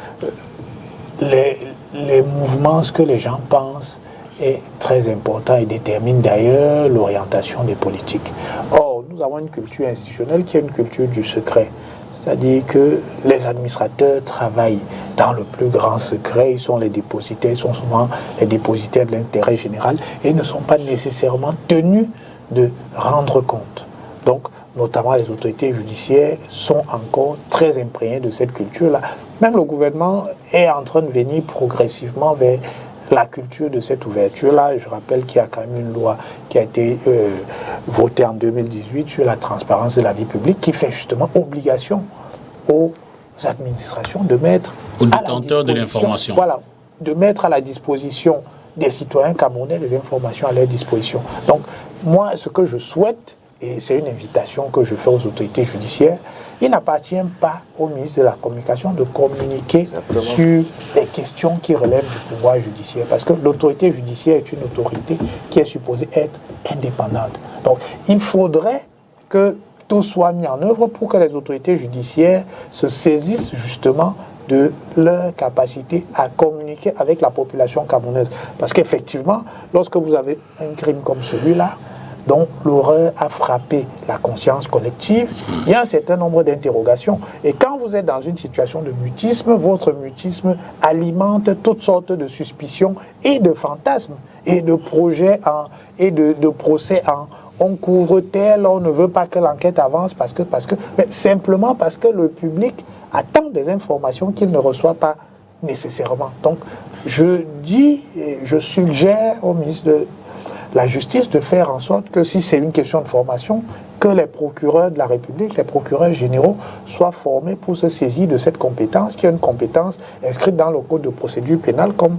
les mouvements, ce que les gens pensent est très important et détermine d'ailleurs l'orientation des politiques. Or, nous avons une culture institutionnelle qui est une culture du secret. C'est-à-dire que les administrateurs travaillent dans le plus grand secret, ils sont les dépositaires, ils sont souvent les dépositaires de l'intérêt général et ne sont pas nécessairement tenus de rendre compte. Donc, notamment les autorités judiciaires sont encore très imprégnées de cette culture-là. Même le gouvernement est en train de venir progressivement vers la culture de cette ouverture-là. Je rappelle qu'il y a quand même une loi qui a été votée en 2018 sur la transparence de la vie publique qui fait justement obligation aux administrations de mettre aux détenteurs de l'information. Voilà, de mettre à la disposition des citoyens camerounais les informations à leur disposition. Donc, moi, ce que je souhaite, et c'est une invitation que je fais aux autorités judiciaires, il n'appartient pas au ministre de la Communication de communiquer sur les questions qui relèvent du pouvoir judiciaire. Parce que l'autorité judiciaire est une autorité qui est supposée être indépendante. Donc, il faudrait que tout soit mis en œuvre pour que les autorités judiciaires se saisissent justement de leur capacité à communiquer avec la population camerounaise. Parce qu'effectivement, lorsque vous avez un crime comme celui-là, dont l'horreur a frappé la conscience collective, il y a un certain nombre d'interrogations. Et quand vous êtes dans une situation de mutisme, votre mutisme alimente toutes sortes de suspicions et de fantasmes et de projets et de procès en on couvre tel, on ne veut pas que l'enquête avance mais simplement parce que le public attend des informations qu'il ne reçoit pas nécessairement. Donc, je suggère au ministre de la justice de faire en sorte que si c'est une question de formation, que les procureurs de la République, les procureurs généraux, soient formés pour se saisir de cette compétence, qui est une compétence inscrite dans le Code de procédure pénale, comme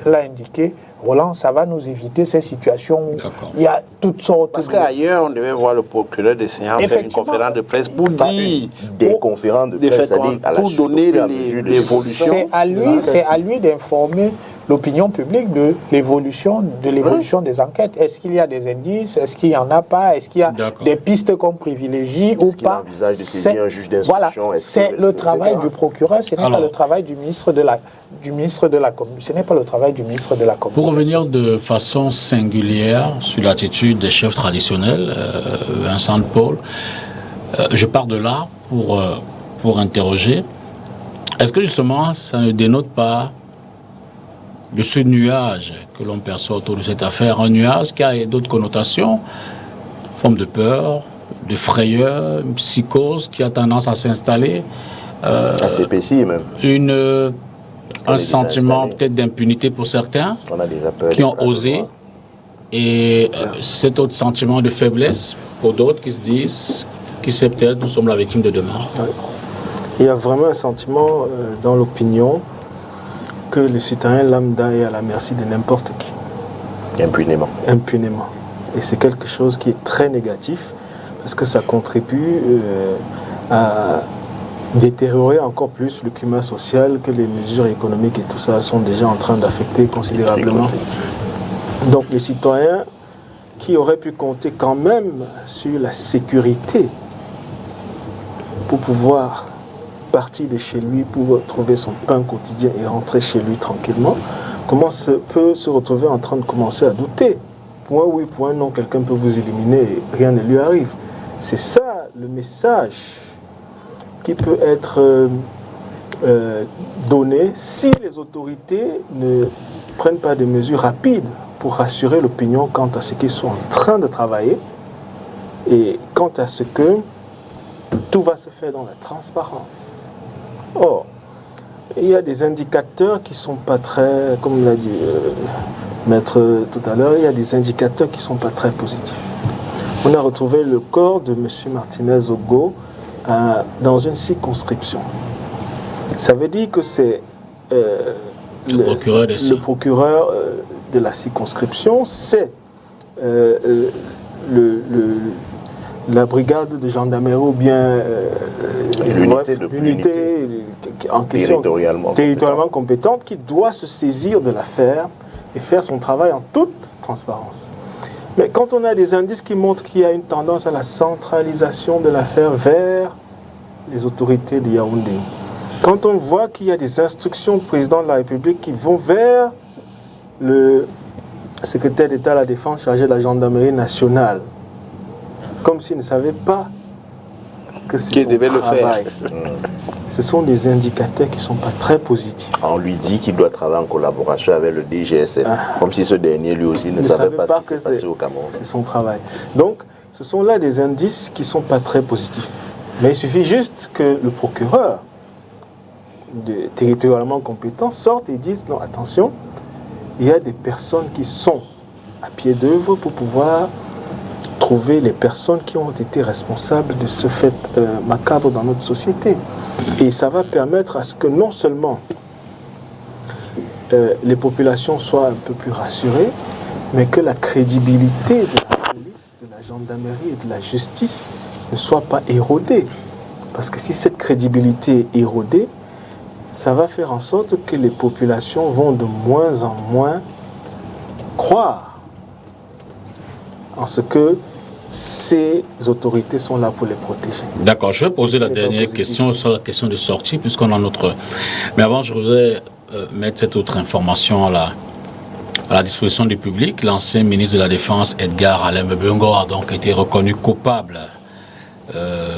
l'a indiqué Roland. Ça va nous éviter ces situations où il y a toutes sortes Parce qu'ailleurs, on devait voir le procureur des séances faire une conférence de presse pour dire... Des conférences de presse, c'est-à-dire à la pour suite, donner au fur et à mesure de l'évolution. C'est à lui d'informer l'opinion publique de l'évolution des enquêtes. Est-ce qu'il y a des indices? Est-ce qu'il n'y en a pas? Est-ce qu'il y a des pistes qu'on privilégie ou pas? Envisage de saisir un juge d'instruction? Voilà, c'est le travail du procureur, ce n'est pas le travail du ministre de la Commission. Ce n'est pas le travail du ministre de la Commission. Pour revenir de façon singulière sur l'attitude des chefs traditionnels, Vincent Paul, je pars de là pour interroger. Est-ce que justement ça ne dénote pas de ce nuage que l'on perçoit autour de cette affaire, un nuage qui a d'autres connotations, forme de peur, de frayeur, une psychose qui a tendance à s'installer, à s'épaissir même. Un sentiment peut-être d'impunité pour certains On a déjà peur qui ont osé, et cet autre sentiment de faiblesse pour d'autres qui se disent qui sait peut-être nous sommes la victime de demain. Il y a vraiment un sentiment dans l'opinion que le citoyen lambda est à la merci de n'importe qui. Impunément. Impunément. Et c'est quelque chose qui est très négatif parce que ça contribue à détériorer encore plus le climat social que les mesures économiques et tout ça sont déjà en train d'affecter considérablement. Donc les citoyens qui auraient pu compter quand même sur la sécurité pour pouvoir partir de chez lui pour trouver son pain quotidien et rentrer chez lui tranquillement, peut se retrouver en train de commencer à douter. Pour un oui, pour un non, quelqu'un peut vous éliminer et rien ne lui arrive. C'est ça le message qui peut être donné si les autorités ne prennent pas des mesures rapides pour rassurer l'opinion quant à ce qu'ils sont en train de travailler et quant à ce que tout va se faire dans la transparence. Or, il y a des indicateurs qui ne sont pas très, comme l'a dit Maître tout à l'heure, il y a des indicateurs qui ne sont pas très positifs. On a retrouvé le corps de M. Martinez Ogo dans une circonscription. Ça veut dire que c'est le procureur de la circonscription, c'est la brigade de gendarmerie ou bien l'unité en question territorialement compétente qui doit se saisir de l'affaire et faire son travail en toute transparence. Mais quand on a des indices qui montrent qu'il y a une tendance à la centralisation de l'affaire vers les autorités de Yaoundé, quand on voit qu'il y a des instructions du président de la République qui vont vers le secrétaire d'État à la Défense chargé de la gendarmerie nationale, comme s'il ne savait pas que c'est son travail. Ce sont des indicateurs qui ne sont pas très positifs. On lui dit qu'il doit travailler en collaboration avec le DGSN, comme si ce dernier lui aussi ne savait pas ce qui s'est passé au Cameroun. C'est son travail. Donc, ce sont là des indices qui ne sont pas très positifs. Mais il suffit juste que le procureur territorialement compétent sorte et dise non, attention, il y a des personnes qui sont à pied d'œuvre pour pouvoir trouver les personnes qui ont été responsables de ce fait macabre dans notre société. Et ça va permettre à ce que non seulement les populations soient un peu plus rassurées, mais que la crédibilité de la police, de la gendarmerie et de la justice ne soit pas érodée. Parce que si cette crédibilité est érodée, ça va faire en sorte que les populations vont de moins en moins croire en ce que ces autorités sont là pour les protéger. D'accord, je vais poser la dernière question sur la question de sortie, puisqu'on a notre... Mais avant, je voudrais mettre cette autre information à la disposition du public. L'ancien ministre de la Défense, Edgar Alain Mbengo, a donc été reconnu coupable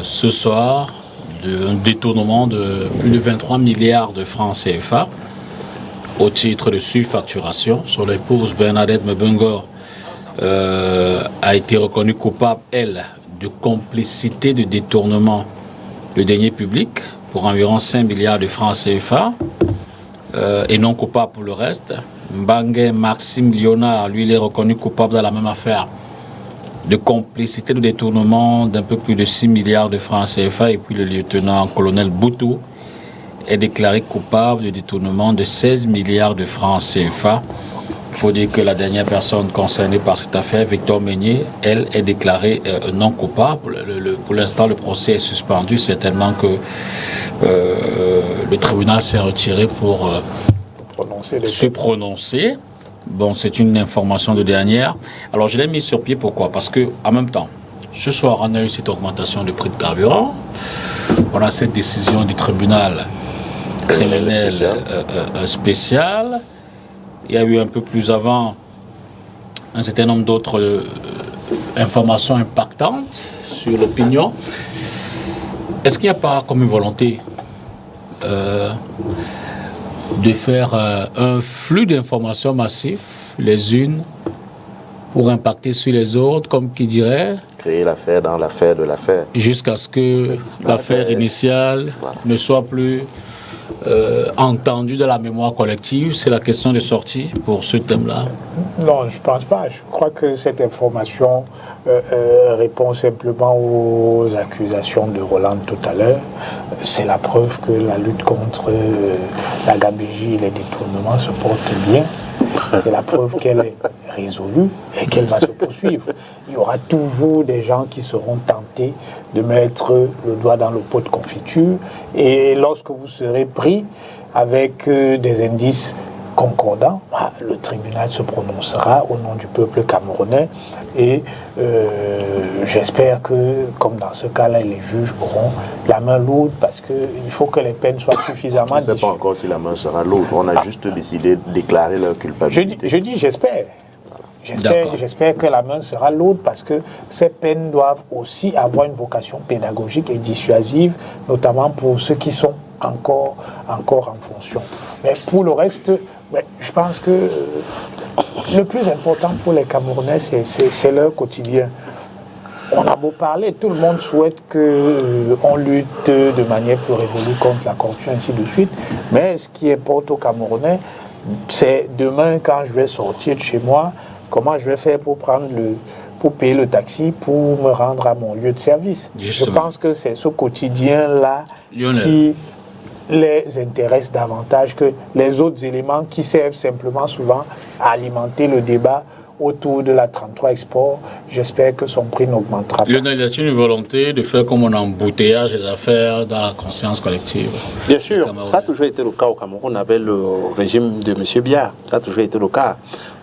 ce soir d'un détournement de plus de 23 milliards de francs CFA au titre de surfacturation. Son épouse Bernadette Mbengo a été reconnue coupable, elle, de complicité de détournement de deniers publics pour environ 5 milliards de francs CFA et non coupable pour le reste. Mbangue Maxime Léonard, lui, il est reconnu coupable dans la même affaire de complicité de détournement d'un peu plus de 6 milliards de francs CFA, et puis le lieutenant-colonel Boutou est déclaré coupable de détournement de 16 milliards de francs CFA. Il faut dire que la dernière personne concernée par cette affaire, Victor Meunier, elle est déclarée non coupable. Pour l'instant, le procès est suspendu, certainement que le tribunal s'est retiré pour se prononcer. Bon, c'est une information de dernière. Alors, je l'ai mis sur pied, pourquoi? Parce que, en même temps, ce soir, on a eu cette augmentation du prix de carburant. On a cette décision du tribunal criminel spécial. Il y a eu un peu plus avant un certain nombre d'autres informations impactantes sur l'opinion. Est-ce qu'il n'y a pas comme une volonté de faire un flux d'informations massif, les unes, pour impacter sur les autres, comme qui dirait? Créer l'affaire dans l'affaire de l'affaire. Jusqu'à ce que l'affaire initiale ne soit plus entendue dans la mémoire collective. C'est la question de sortie pour ce thème-là. Non, je ne pense pas. Je crois que cette information répond simplement aux accusations de Roland tout à l'heure. C'est la preuve que la lutte contre la gabegie et les détournements se porte bien. C'est la preuve qu'elle est résolue et qu'elle va se poursuivre. Il y aura toujours des gens qui seront tentés de mettre le doigt dans le pot de confiture, et lorsque vous serez pris avec des indices concordants, le tribunal se prononcera au nom du peuple camerounais, et j'espère que, comme dans ce cas-là, les juges auront la main lourde, parce qu'il faut que les peines soient suffisamment... On ne sait pas encore si la main sera lourde. On a juste décidé de déclarer leur culpabilité. Je dis j'espère. J'espère que la main sera lourde, parce que ces peines doivent aussi avoir une vocation pédagogique et dissuasive, notamment pour ceux qui sont encore en fonction. Mais pour le reste, je pense que le plus important pour les Camerounais, c'est leur quotidien. On a beau parler, tout le monde souhaite qu'on lutte de manière plus résolue contre la corruption, ainsi de suite, mais ce qui importe aux Camerounais, c'est demain, quand je vais sortir de chez moi, comment je vais faire pour payer le taxi, pour me rendre à mon lieu de service. Justement. Je pense que c'est ce quotidien-là qui les intéresse davantage que les autres éléments qui servent simplement souvent à alimenter le débat autour de la 33 Export. J'espère que son prix n'augmentera pas. Lionel, y a-t-il une volonté de faire comme un embouteillage des affaires dans la conscience collective? Bien sûr, ça a toujours été le cas au Cameroun avec le régime de M. Biya. Ça a toujours été le cas.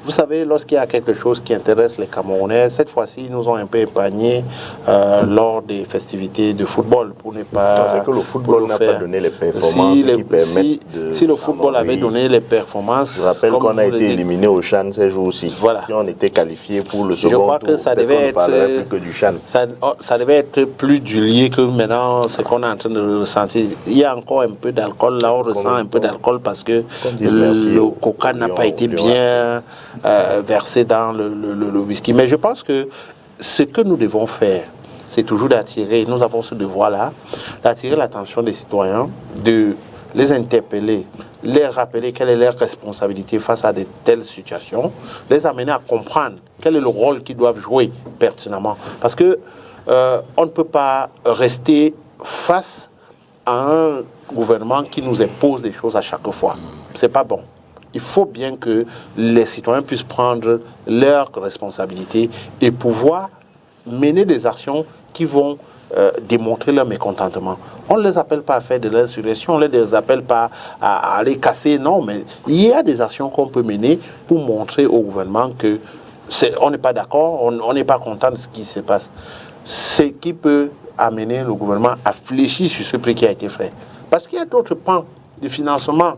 Vous savez, lorsqu'il y a quelque chose qui intéresse les Camerounais, cette fois-ci, ils nous ont un peu épargnés lors des festivités de football pour ne pas... C'est que le football n'a pas donné les performances qui permettent de... Si le football avait donné les performances... Je rappelle qu'on a été éliminé au Chan ces jours-ci. Voilà. Si on était qualifié pour le second tour, je crois que ça devait être plus que du Chan. Ça devait être plus du lié que maintenant ce qu'on est en train de ressentir. Il y a encore un peu d'alcool, là on ressent un peu d'alcool parce que le coca n'a pas été bien versé dans le whisky. Mais je pense que ce que nous devons faire, c'est toujours d'attirer, nous avons ce devoir-là, d'attirer l'attention des citoyens, de les interpeller, les rappeler quelle est leur responsabilité face à de telles situations, les amener à comprendre quel est le rôle qu'ils doivent jouer pertinemment. Parce que on ne peut pas rester face à un gouvernement qui nous impose des choses à chaque fois. C'est pas bon. Il faut bien que les citoyens puissent prendre leurs responsabilités et pouvoir mener des actions qui vont démontrer leur mécontentement. On ne les appelle pas à faire de l'insurrection, on ne les appelle pas à aller casser, non, mais il y a des actions qu'on peut mener pour montrer au gouvernement que on n'est pas d'accord, on n'est pas content de ce qui se passe. Ce qui peut amener le gouvernement à fléchir sur ce prix qui a été fait. Parce qu'il y a d'autres pans de financement.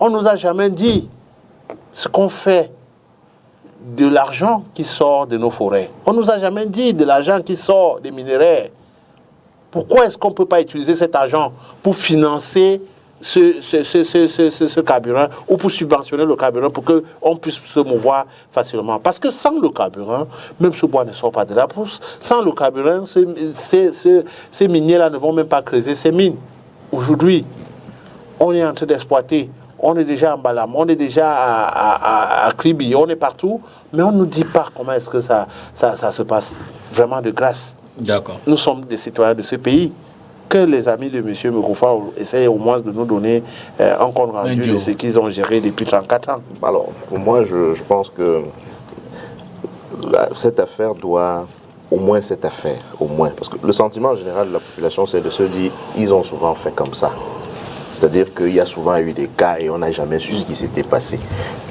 On ne nous a jamais dit ce qu'on fait de l'argent qui sort de nos forêts. On ne nous a jamais dit de l'argent qui sort des minerais. Pourquoi est-ce qu'on ne peut pas utiliser cet argent pour financer ce carburant ou pour subventionner le carburant pour qu'on puisse se mouvoir facilement? Parce que sans le carburant, même ce bois ne sort pas de la brousse, sans le carburant, ces miniers-là ne vont même pas creuser ces mines. Aujourd'hui, on est en train d'exploiter. on est déjà en Balam, on est déjà à Kribi, on est partout, mais on ne nous dit pas comment est-ce que ça se passe. Vraiment de grâce. D'accord. Nous sommes des citoyens de ce pays. Que les amis de M. Mekoufa essayent au moins de nous donner un compte rendu de ce qu'ils ont géré depuis 34 ans. Alors, pour moi, je pense que cette affaire doit... Au moins cette affaire, au moins. Parce que le sentiment général de la population, c'est de se dire, ils ont souvent fait comme ça. C'est-à-dire qu'il y a souvent eu des cas et on n'a jamais su ce qui s'était passé.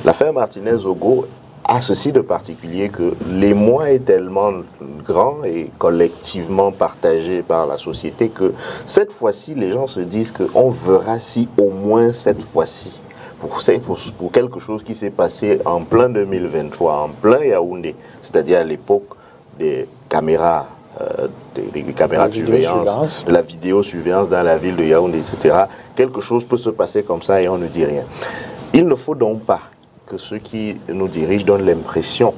L'affaire Martinez-Ogo a ceci de particulier que l'émoi est tellement grand et collectivement partagé par la société que cette fois-ci, les gens se disent qu'on verra si au moins cette fois-ci, pour quelque chose qui s'est passé en plein 2023, en plein Yaoundé, c'est-à-dire à l'époque des caméras, des caméras de surveillance, de la vidéosurveillance dans la ville de Yaoundé, etc. Quelque chose peut se passer comme ça et on ne dit rien. Il ne faut donc pas que ceux qui nous dirigent donnent l'impression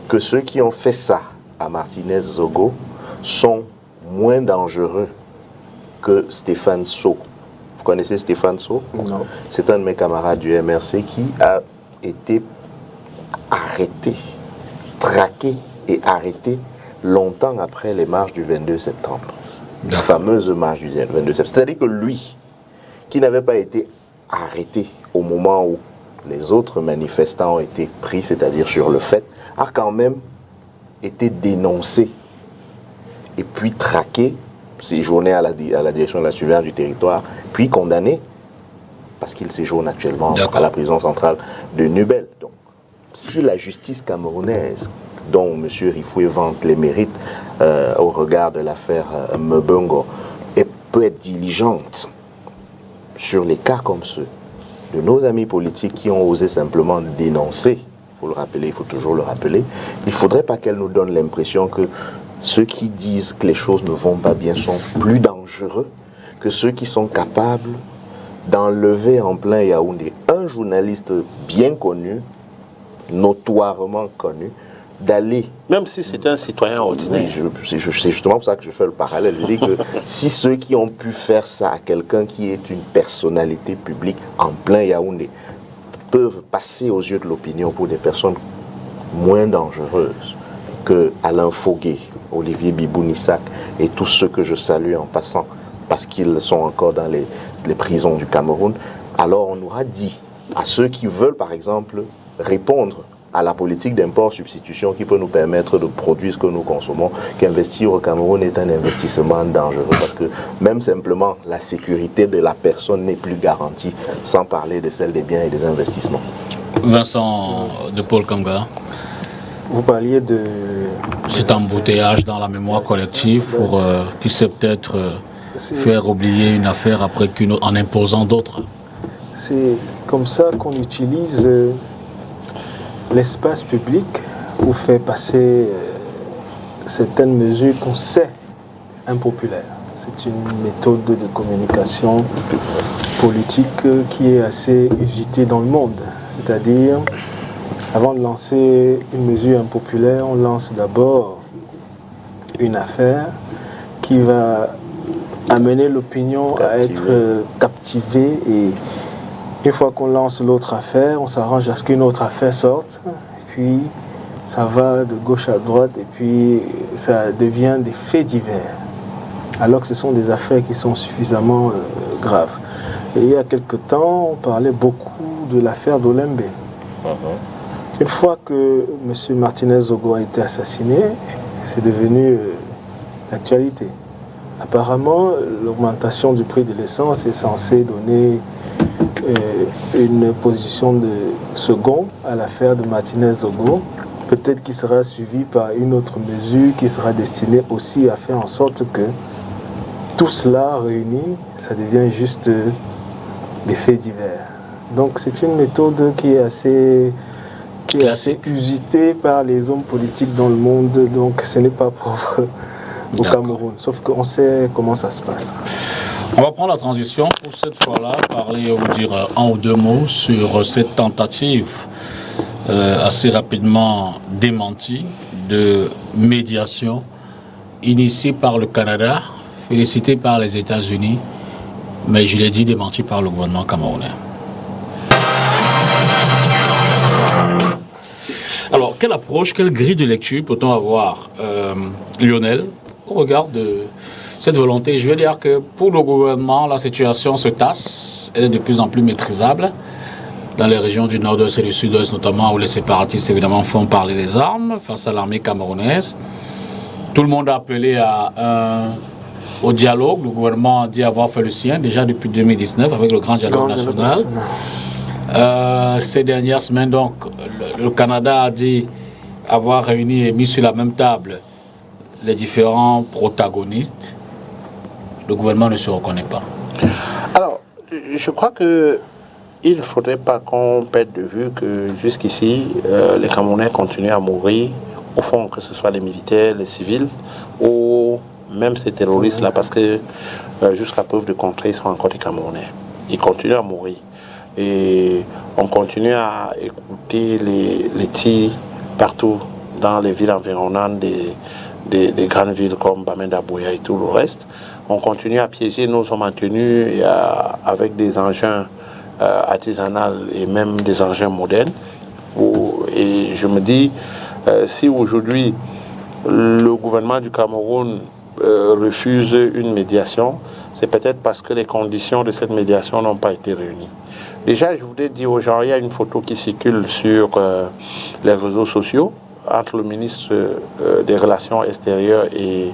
que ceux qui ont fait ça à Martinez-Zogo sont moins dangereux que Stéphane Sow. Vous connaissez Stéphane Sow? Non. C'est un de mes camarades du MRC qui a été arrêté, traqué et arrêté longtemps après les marches du 22 septembre. Les fameuses marches du 22 septembre. C'est-à-dire que lui, qui n'avait pas été arrêté au moment où les autres manifestants ont été pris, c'est-à-dire sur le fait, a quand même été dénoncé et puis traqué, séjourné à la direction de la surveillance du territoire, puis condamné parce qu'il séjourne actuellement à la prison centrale de Nubel. Donc, si la justice camerounaise, dont M. Rifoué vante les mérites au regard de l'affaire Mbongo, peut être diligente sur les cas comme ceux de nos amis politiques qui ont osé simplement dénoncer, il faut le rappeler, il faut toujours le rappeler, il ne faudrait pas qu'elle nous donne l'impression que ceux qui disent que les choses ne vont pas bien sont plus dangereux que ceux qui sont capables d'enlever en plein Yaoundé un journaliste bien connu, notoirement connu, d'aller... Même si c'était un citoyen ordinaire. Oui, c'est justement pour ça que je fais le parallèle. Je dis que si ceux qui ont pu faire ça à quelqu'un qui est une personnalité publique en plein Yaoundé peuvent passer aux yeux de l'opinion pour des personnes moins dangereuses que Alain Foguet, Olivier Bibounissac et tous ceux que je salue en passant parce qu'ils sont encore dans les prisons du Cameroun, alors on aura dit à ceux qui veulent par exemple répondre à la politique d'import-substitution qui peut nous permettre de produire ce que nous consommons, qu'investir au Cameroun est un investissement dangereux parce que même simplement la sécurité de la personne n'est plus garantie, sans parler de celle des biens et des investissements. Vincent de Paul Kamga, vous parliez de... cet embouteillage dans la mémoire collective pour qui sait peut-être faire oublier une affaire après qu'une autre, en imposant d'autres. C'est comme ça qu'on utilise l'espace public pour faire passer certaines mesures qu'on sait impopulaires. C'est une méthode de communication politique qui est assez usitée dans le monde. C'est-à-dire, avant de lancer une mesure impopulaire, on lance d'abord une affaire qui va amener l'opinion à être captivée et une fois qu'on lance l'autre affaire, on s'arrange à ce qu'une autre affaire sorte, et puis ça va de gauche à droite, et puis ça devient des faits divers, alors que ce sont des affaires qui sont suffisamment graves. Et il y a quelque temps, on parlait beaucoup de l'affaire d'Olembe. Une fois que M. Martinez-Zogo a été assassiné, c'est devenu l'actualité. Apparemment, l'augmentation du prix de l'essence est censée donner une position de second à l'affaire de Martinez-Zogo, peut-être qui sera suivie par une autre mesure qui sera destinée aussi à faire en sorte que tout cela réuni, ça devient juste des faits divers. Donc c'est une méthode qui est assez usitée par les hommes politiques dans le monde, donc ce n'est pas propre au Cameroun, sauf qu'on sait comment ça se passe. On va prendre la transition pour cette fois-là, parler ou dire un ou deux mots sur cette tentative assez rapidement démentie de médiation initiée par le Canada, félicitée par les États-Unis, mais je l'ai dit démentie par le gouvernement camerounais. Alors, quelle approche, quelle grille de lecture peut-on avoir, Lionel, au regard de cette volonté? Je veux dire que pour le gouvernement, la situation se tasse, elle est de plus en plus maîtrisable dans les régions du nord-ouest et du sud-ouest, notamment où les séparatistes, évidemment, font parler les armes face à l'armée camerounaise. Tout le monde a appelé au dialogue. Le gouvernement a dit avoir fait le sien déjà depuis 2019 avec le Grand Dialogue National. Ces dernières semaines, donc, le Canada a dit avoir réuni et mis sur la même table les différents protagonistes. Le gouvernement ne se reconnaît pas. Alors, je crois que il ne faudrait pas qu'on perde de vue que jusqu'ici, les Camerounais continuent à mourir, au fond, que ce soit les militaires, les civils, ou même ces terroristes-là, parce que jusqu'à preuve de contraire, ils sont encore des Camerounais. Ils continuent à mourir. Et on continue à écouter les tirs partout dans les villes environnantes des grandes villes comme Bamenda, Buea et tout le reste. On continue à piéger nos hommes en tenue avec des engins artisanaux et même des engins modernes. Et je me dis, si aujourd'hui le gouvernement du Cameroun refuse une médiation, c'est peut-être parce que les conditions de cette médiation n'ont pas été réunies. Déjà, je voudrais dire aux gens, il y a une photo qui circule sur les réseaux sociaux entre le ministre des Relations extérieures et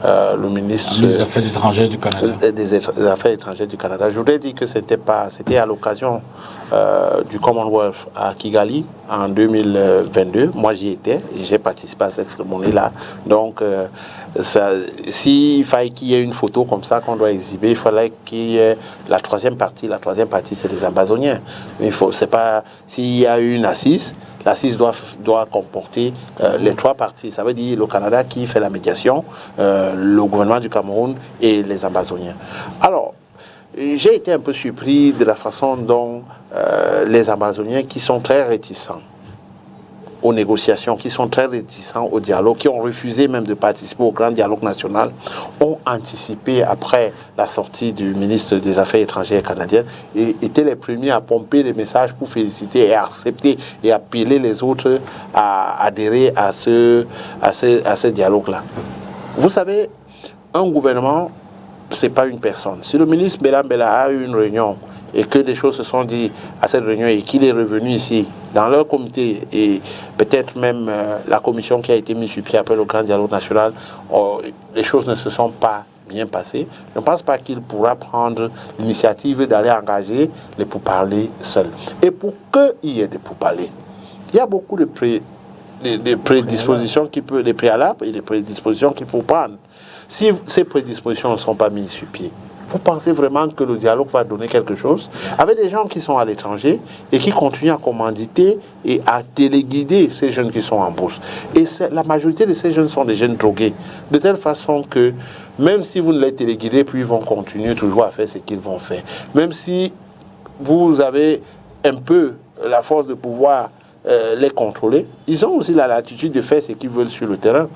le ministre des Affaires étrangères du Canada. Des Affaires étrangères du Canada. Je voudrais dire que c'était à l'occasion du Commonwealth à Kigali en 2022. Moi, j'y étais et j'ai participé à cette cérémonie-là. Donc, s'il fallait qu'il y ait une photo comme ça qu'on doit exhiber, il fallait qu'il y ait la troisième partie. La troisième partie, c'est les Amazoniens. C'est pas s'il y a une assise. L'assise doit comporter les trois parties. Ça veut dire le Canada qui fait la médiation, le gouvernement du Cameroun et les Amazoniens. Alors, j'ai été un peu surpris de la façon dont les Amazoniens, qui sont très réticents aux négociations, qui sont très réticents au dialogue, qui ont refusé même de participer au grand dialogue national, ont anticipé après la sortie du ministre des Affaires étrangères canadien et étaient les premiers à pomper des messages pour féliciter et accepter et appeler les autres à adhérer à ce dialogue-là. Vous savez, un gouvernement, c'est pas une personne. Si le ministre Bella a eu une réunion et que des choses se sont dites à cette réunion et qu'il est revenu ici, dans leur comité, et peut-être même la commission qui a été mise sur pied après le grand dialogue national, les choses ne se sont pas bien passées. Je ne pense pas qu'il pourra prendre l'initiative d'aller engager les pourparlers seuls. Et pour qu'il y ait des pourparlers, il y a beaucoup de prédispositions des préalables et des prédispositions qu'il faut prendre. Si ces prédispositions ne sont pas mises sur pied, vous pensez vraiment que le dialogue va donner quelque chose? Avec des gens qui sont à l'étranger et qui continuent à commanditer et à téléguider ces jeunes qui sont en bourse. Et la majorité de ces jeunes sont des jeunes drogués. De telle façon que même si vous ne les téléguidez, puis ils vont continuer toujours à faire ce qu'ils vont faire. Même si vous avez un peu la force de pouvoir les contrôler, ils ont aussi la latitude de faire ce qu'ils veulent sur le terrain.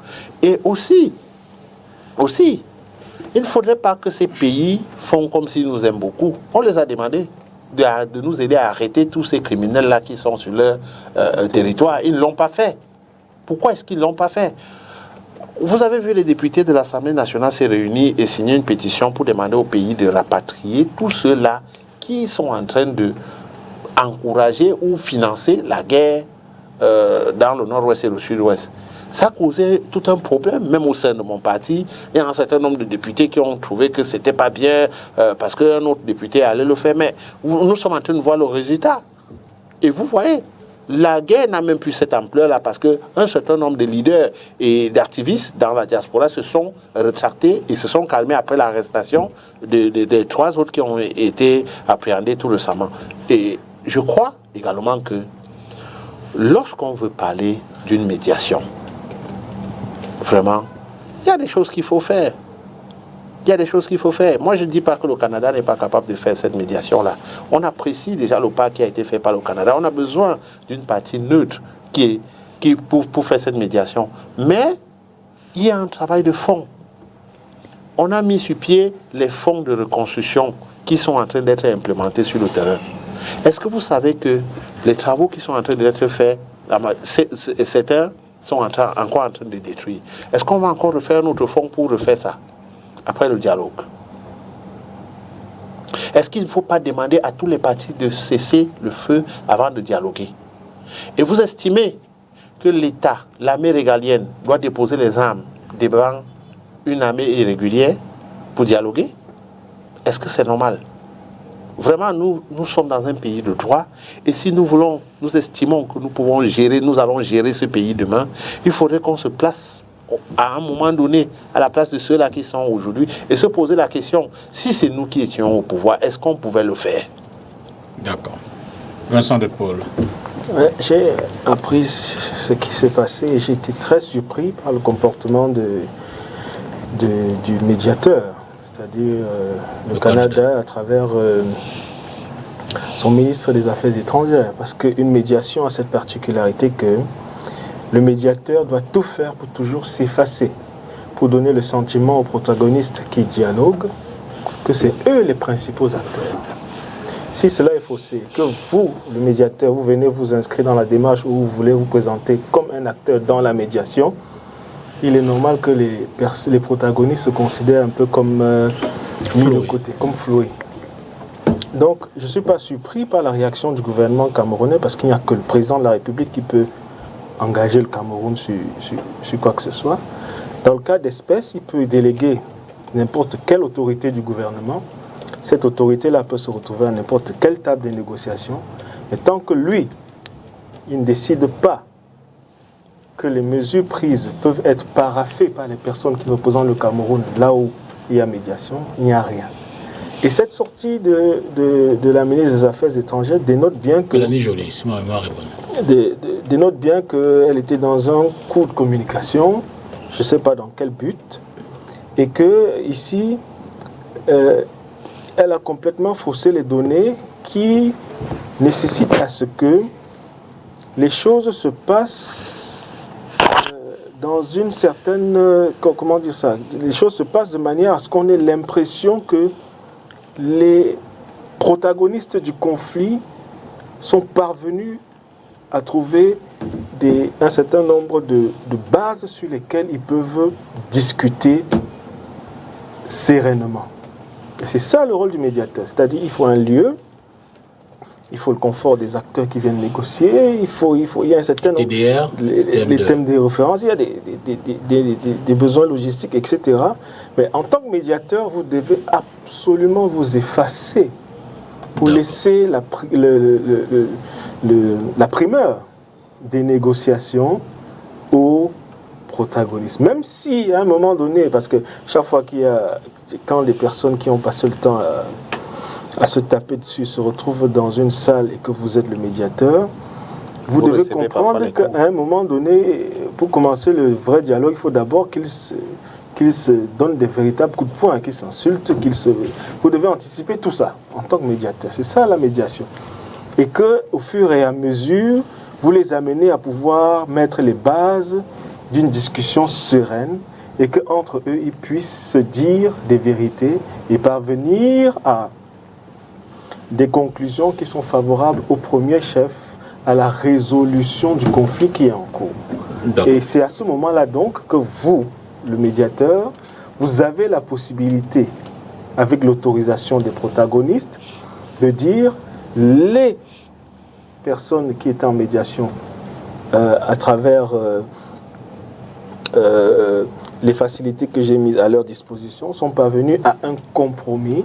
Et aussi, il ne faudrait pas que ces pays font comme s'ils nous aiment beaucoup. On les a demandé de nous aider à arrêter tous ces criminels-là qui sont sur leur territoire. Ils ne l'ont pas fait. Pourquoi est-ce qu'ils ne l'ont pas fait? Vous avez vu les députés de l'Assemblée nationale se réunir et signer une pétition pour demander au pays de rapatrier tous ceux-là qui sont en train de encourager ou financer la guerre dans le nord-ouest et le sud-ouest. Ça a causé tout un problème, même au sein de mon parti. Il y a un certain nombre de députés qui ont trouvé que ce n'était pas bien parce qu'un autre député allait le faire. Mais nous sommes en train de voir le résultat. Et vous voyez, la guerre n'a même plus cette ampleur-là parce qu'un certain nombre de leaders et d'activistes dans la diaspora se sont rétractés et se sont calmés après l'arrestation des trois autres qui ont été appréhendés tout récemment. Et je crois également que lorsqu'on veut parler d'une médiation, vraiment, il y a des choses qu'il faut faire. Il y a des choses qu'il faut faire. Moi, je ne dis pas que le Canada n'est pas capable de faire cette médiation-là. On apprécie déjà le pas qui a été fait par le Canada. On a besoin d'une partie neutre pour faire cette médiation. Mais il y a un travail de fond. On a mis sur pied les fonds de reconstruction qui sont en train d'être implémentés sur le terrain. Est-ce que vous savez que les travaux qui sont en train d'être faits certains sont encore en train de détruire. Est-ce qu'on va encore refaire notre fonds pour refaire ça après le dialogue? Est-ce qu'il ne faut pas demander à tous les partis de cesser le feu avant de dialoguer? Et vous estimez que l'État, l'armée régalienne, doit déposer les armes devant une armée irrégulière pour dialoguer? Est-ce que c'est normal? Vraiment, nous sommes dans un pays de droit, et si nous estimons que nous pouvons gérer, nous allons gérer ce pays demain, il faudrait qu'on se place à un moment donné à la place de ceux-là qui sont aujourd'hui et se poser la question, si c'est nous qui étions au pouvoir, est-ce qu'on pouvait le faire? D'accord. Vincent de Paul. Ouais, j'ai appris ce qui s'est passé et j'ai été très surpris par le comportement du médiateur, c'est-à-dire le Canada à travers son ministre des Affaires étrangères, parce qu'une médiation a cette particularité que le médiateur doit tout faire pour toujours s'effacer, pour donner le sentiment aux protagonistes qui dialoguent que c'est eux les principaux acteurs. Si cela est faussé, que vous, le médiateur, vous venez vous inscrire dans la démarche où vous voulez vous présenter comme un acteur dans la médiation, il est normal que les protagonistes se considèrent un peu comme mis de côté, comme floués. Donc, je ne suis pas surpris par la réaction du gouvernement camerounais parce qu'il n'y a que le président de la République qui peut engager le Cameroun sur quoi que ce soit. Dans le cas d'espèce, il peut déléguer n'importe quelle autorité du gouvernement. Cette autorité-là peut se retrouver à n'importe quelle table de négociation. Mais tant que lui, il ne décide pas que les mesures prises peuvent être paraphées par les personnes qui représentent le Cameroun là où il y a médiation, il n'y a rien. Et cette sortie de la ministre des Affaires étrangères dénote bien que... dénote bien qu'elle était dans un coup de communication, je ne sais pas dans quel but, et que ici, elle a complètement faussé les données qui nécessitent à ce que les choses se passent dans une certaine... comment dire ça? Les choses se passent de manière à ce qu'on ait l'impression que les protagonistes du conflit sont parvenus à trouver un certain nombre de bases sur lesquelles ils peuvent discuter sereinement. Et c'est ça le rôle du médiateur. C'est-à-dire qu'il faut un lieu, il faut le confort des acteurs qui viennent négocier, il y a un certain nombre... TDR, les thèmes de référence, il y a des besoins logistiques, etc. Mais en tant que médiateur, vous devez absolument vous effacer pour laisser la primeur des négociations aux protagonistes. Même si, à un moment donné, parce que chaque fois quand les personnes qui ont passé le temps à se taper dessus se retrouvent dans une salle et que vous êtes le médiateur, vous devez comprendre qu'à un moment donné, pour commencer le vrai dialogue, il faut d'abord qu'ils se donnent des véritables coups de poing, qu'ils s'insultent, vous devez anticiper tout ça en tant que médiateur. C'est ça la médiation. Et qu'au fur et à mesure, vous les amenez à pouvoir mettre les bases d'une discussion sereine et qu'entre eux, ils puissent se dire des vérités et parvenir à des conclusions qui sont favorables au premier chef, à la résolution du conflit qui est en cours. Et c'est à ce moment-là donc que vous, le médiateur, vous avez la possibilité, avec l'autorisation des protagonistes, de dire les personnes qui étaient en médiation à travers les facilités que j'ai mises à leur disposition sont parvenues à un compromis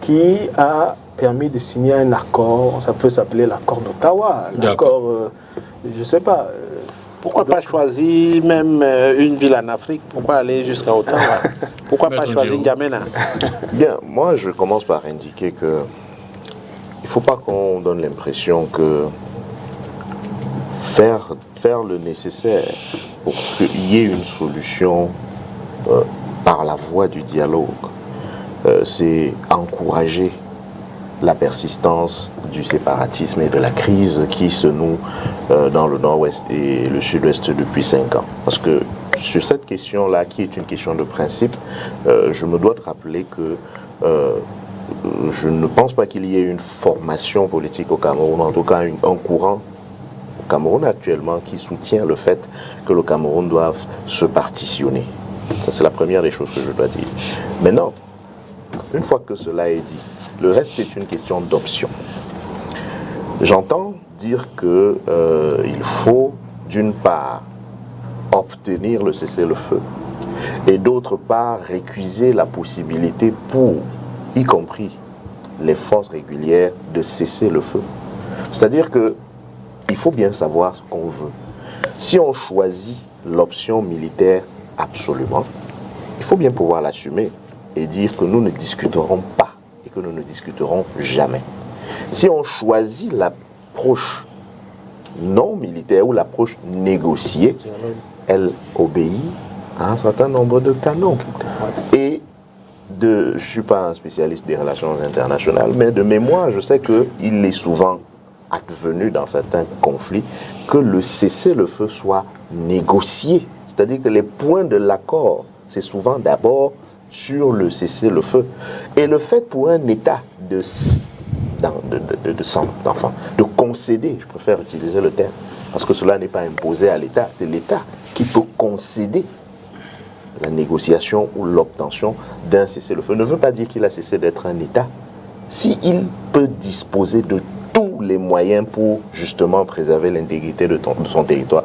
qui a permis de signer un accord, ça peut s'appeler l'accord d'Ottawa, l'accord, je ne sais pas. Pourquoi pas choisir même une ville en Afrique? Pourquoi aller jusqu'à Ottawa? Pourquoi pas choisir N'Djamena? Bien, moi je commence par indiquer que il ne faut pas qu'on donne l'impression que faire le nécessaire pour qu'il y ait une solution par la voie du dialogue, c'est encourager la persistance du séparatisme et de la crise qui se noue dans le nord-ouest et le sud-ouest depuis 5 ans. Parce que sur cette question-là, qui est une question de principe, je me dois de rappeler que je ne pense pas qu'il y ait une formation politique au Cameroun, en tout cas un courant Cameroun actuellement qui soutient le fait que le Cameroun doive se partitionner. Ça, c'est la première des choses que je dois dire. Maintenant, une fois que cela est dit, le reste est une question d'option. J'entends dire qu'il faut, d'une part, obtenir le cessez-le-feu et d'autre part, récuser la possibilité pour, y compris les forces régulières, de cesser le feu. C'est-à-dire qu'il faut bien savoir ce qu'on veut. Si on choisit l'option militaire absolument, il faut bien pouvoir l'assumer et dire que nous ne discuterons pas et que nous ne discuterons jamais. Si on choisit l'approche non militaire ou l'approche négociée, elle obéit à un certain nombre de canons. Et je ne suis pas un spécialiste des relations internationales, mais de mémoire, je sais qu'il est souvent advenu dans certains conflits que le cessez-le-feu soit négocié. C'est-à-dire que les points de l'accord, c'est souvent d'abord sur le cessez-le-feu. Et le fait pour un État de concéder, je préfère utiliser le terme, parce que cela n'est pas imposé à l'État, c'est l'État qui peut concéder la négociation ou l'obtention d'un cessez-le-feu. Ne veut pas dire qu'il a cessé d'être un État. S'il peut disposer de tous les moyens pour justement préserver l'intégrité de son territoire,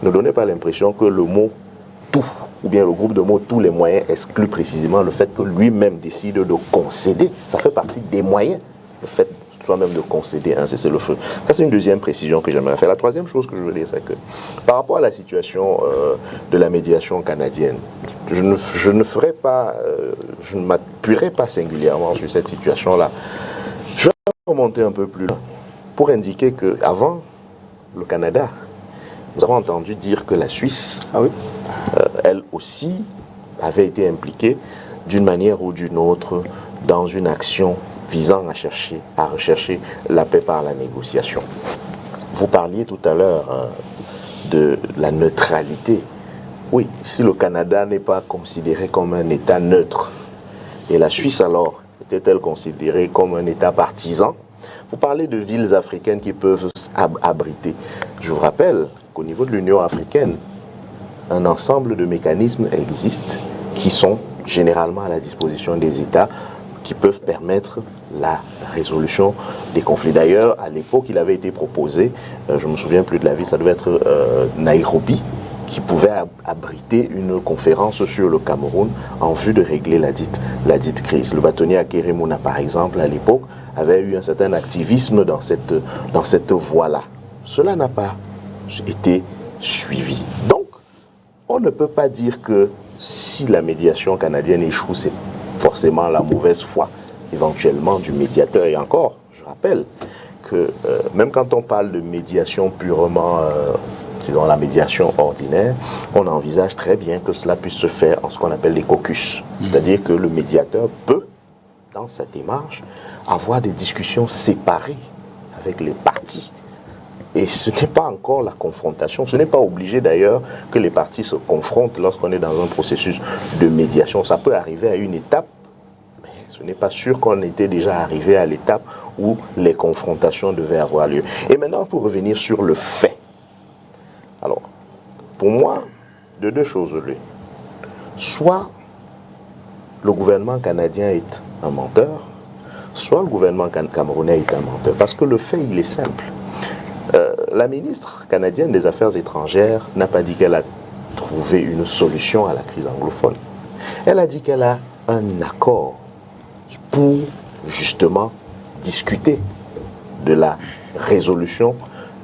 ne donnez pas l'impression que le mot « tout » ou bien le groupe de mots « tous les moyens » exclut précisément le fait que lui-même décide de concéder. Ça fait partie des moyens, le fait soi-même de concéder un cessez-le-feu. Ça, c'est une deuxième précision que j'aimerais faire. La troisième chose que je veux dire, c'est que par rapport à la situation de la médiation canadienne, je ne m'appuierai pas singulièrement sur cette situation-là. Je vais remonter un peu plus loin pour indiquer qu'avant le Canada, nous avons entendu dire que la Suisse, elle aussi, avait été impliquée d'une manière ou d'une autre dans une action visant à rechercher la paix par la négociation. Vous parliez tout à l'heure de la neutralité. Oui, si le Canada n'est pas considéré comme un État neutre, et la Suisse alors était-elle considérée comme un État partisan? Vous parlez de villes africaines qui peuvent abriter. Je vous rappelle qu'au niveau de l'Union africaine, un ensemble de mécanismes existent qui sont généralement à la disposition des États qui peuvent permettre la résolution des conflits. D'ailleurs, à l'époque, il avait été proposé, je ne me souviens plus de la ville, ça devait être Nairobi, qui pouvait abriter une conférence sur le Cameroun en vue de régler la dite crise. Le bâtonnier Akeremouna, par exemple, à l'époque, avait eu un certain activisme dans cette voie-là. Cela n'a pas été suivi. Donc, on ne peut pas dire que si la médiation canadienne échoue, c'est forcément la mauvaise foi éventuellement du médiateur. Et encore, je rappelle que même quand on parle de médiation purement, disons la médiation ordinaire, on envisage très bien que cela puisse se faire en ce qu'on appelle les caucus. C'est-à-dire que le médiateur peut, dans sa démarche, avoir des discussions séparées avec les parties. Et ce n'est pas encore la confrontation. Ce n'est pas obligé d'ailleurs que les parties se confrontent lorsqu'on est dans un processus de médiation. Ça peut arriver à une étape, mais ce n'est pas sûr qu'on était déjà arrivé à l'étape où les confrontations devaient avoir lieu. Et maintenant, pour revenir sur le fait. Alors, pour moi, de deux choses l'une. Soit le gouvernement canadien est un menteur, soit le gouvernement camerounais est un menteur. Parce que le fait, il est simple. La ministre canadienne des Affaires étrangères n'a pas dit qu'elle a trouvé une solution à la crise anglophone. Elle a dit qu'elle a un accord pour justement discuter de la résolution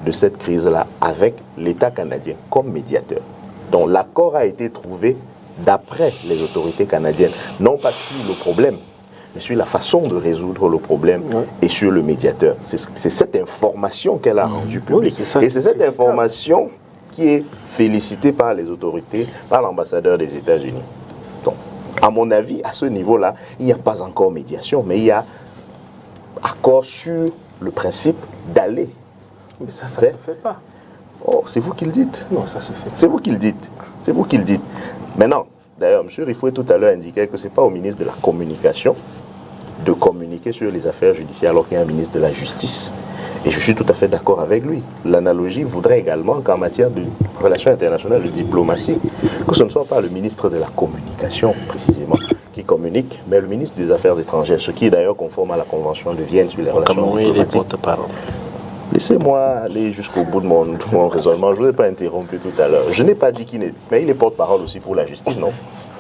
de cette crise-là avec l'État canadien comme médiateur. Donc l'accord a été trouvé d'après les autorités canadiennes, non pas sur le problème, mais sur la façon de résoudre le problème et sur le médiateur. C'est cette information qu'elle a rendue publique. Et c'est cette information qui est félicitée par les autorités, par l'ambassadeur des États-Unis. Donc, à mon avis, à ce niveau-là, il n'y a pas encore médiation, mais il y a accord sur le principe d'aller. Mais ça ne se fait pas. Oh, c'est vous qui le dites. Non, ça se fait. C'est vous qui le dites. C'est vous qui le dites. Maintenant, d'ailleurs, M. Rifoué tout à l'heure indiquait que ce n'est pas au ministre de la Communication de communiquer communiquer sur les affaires judiciaires alors qu'il y a un ministre de la Justice. Et je suis tout à fait d'accord avec lui. L'analogie voudrait également qu'en matière de relations internationales, de diplomatie, que ce ne soit pas le ministre de la Communication, précisément, qui communique, mais le ministre des Affaires étrangères, ce qui est d'ailleurs conforme à la Convention de Vienne sur les relations diplomatiques. Laissez-moi aller jusqu'au bout de mon raisonnement. Je ne vous ai pas interrompu tout à l'heure. Je n'ai pas dit qu'il est... Mais il est porte-parole aussi pour la justice, non?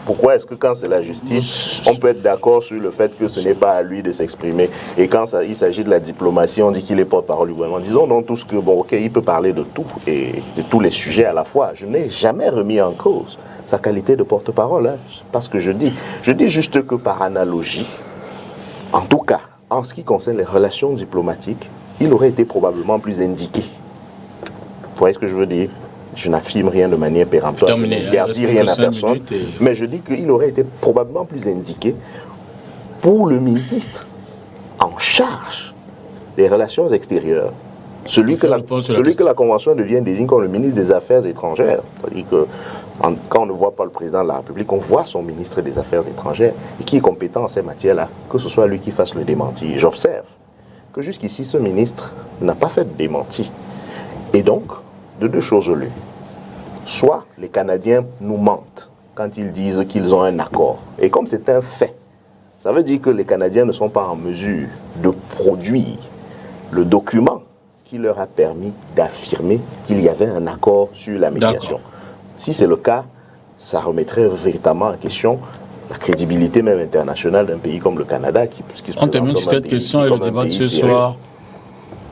Pourquoi est-ce que quand c'est la justice, on peut être d'accord sur le fait que ce n'est pas à lui de s'exprimer, et quand il s'agit de la diplomatie, on dit qu'il est porte-parole du gouvernement? Disons donc tous que, bon, ok, il peut parler de tout et de tous les sujets à la fois. Je n'ai jamais remis en cause sa qualité de porte-parole, hein. C'est pas ce que je dis. Je dis juste que par analogie, en tout cas, en ce qui concerne les relations diplomatiques, il aurait été probablement plus indiqué. Vous voyez ce que je veux dire? Je n'affirme rien de manière péremptoire, je n'interdis rien à personne, mais je dis qu'il aurait été probablement plus indiqué pour le ministre en charge des relations extérieures, celui que la Convention de Vienne désigne comme le ministre des Affaires étrangères. C'est-à-dire que quand on ne voit pas le président de la République, on voit son ministre des Affaires étrangères, et qui est compétent en ces matières-là, que ce soit lui qui fasse le démenti. J'observe que jusqu'ici, ce ministre n'a pas fait de démenti. Et donc, de deux choses l'une. Soit les Canadiens nous mentent quand ils disent qu'ils ont un accord. Et comme c'est un fait, ça veut dire que les Canadiens ne sont pas en mesure de produire le document qui leur a permis d'affirmer qu'il y avait un accord sur la médiation. Si c'est le cas, ça remettrait véritablement en question la crédibilité même internationale d'un pays comme le Canada. On termine sur cette question et le débat de ce soir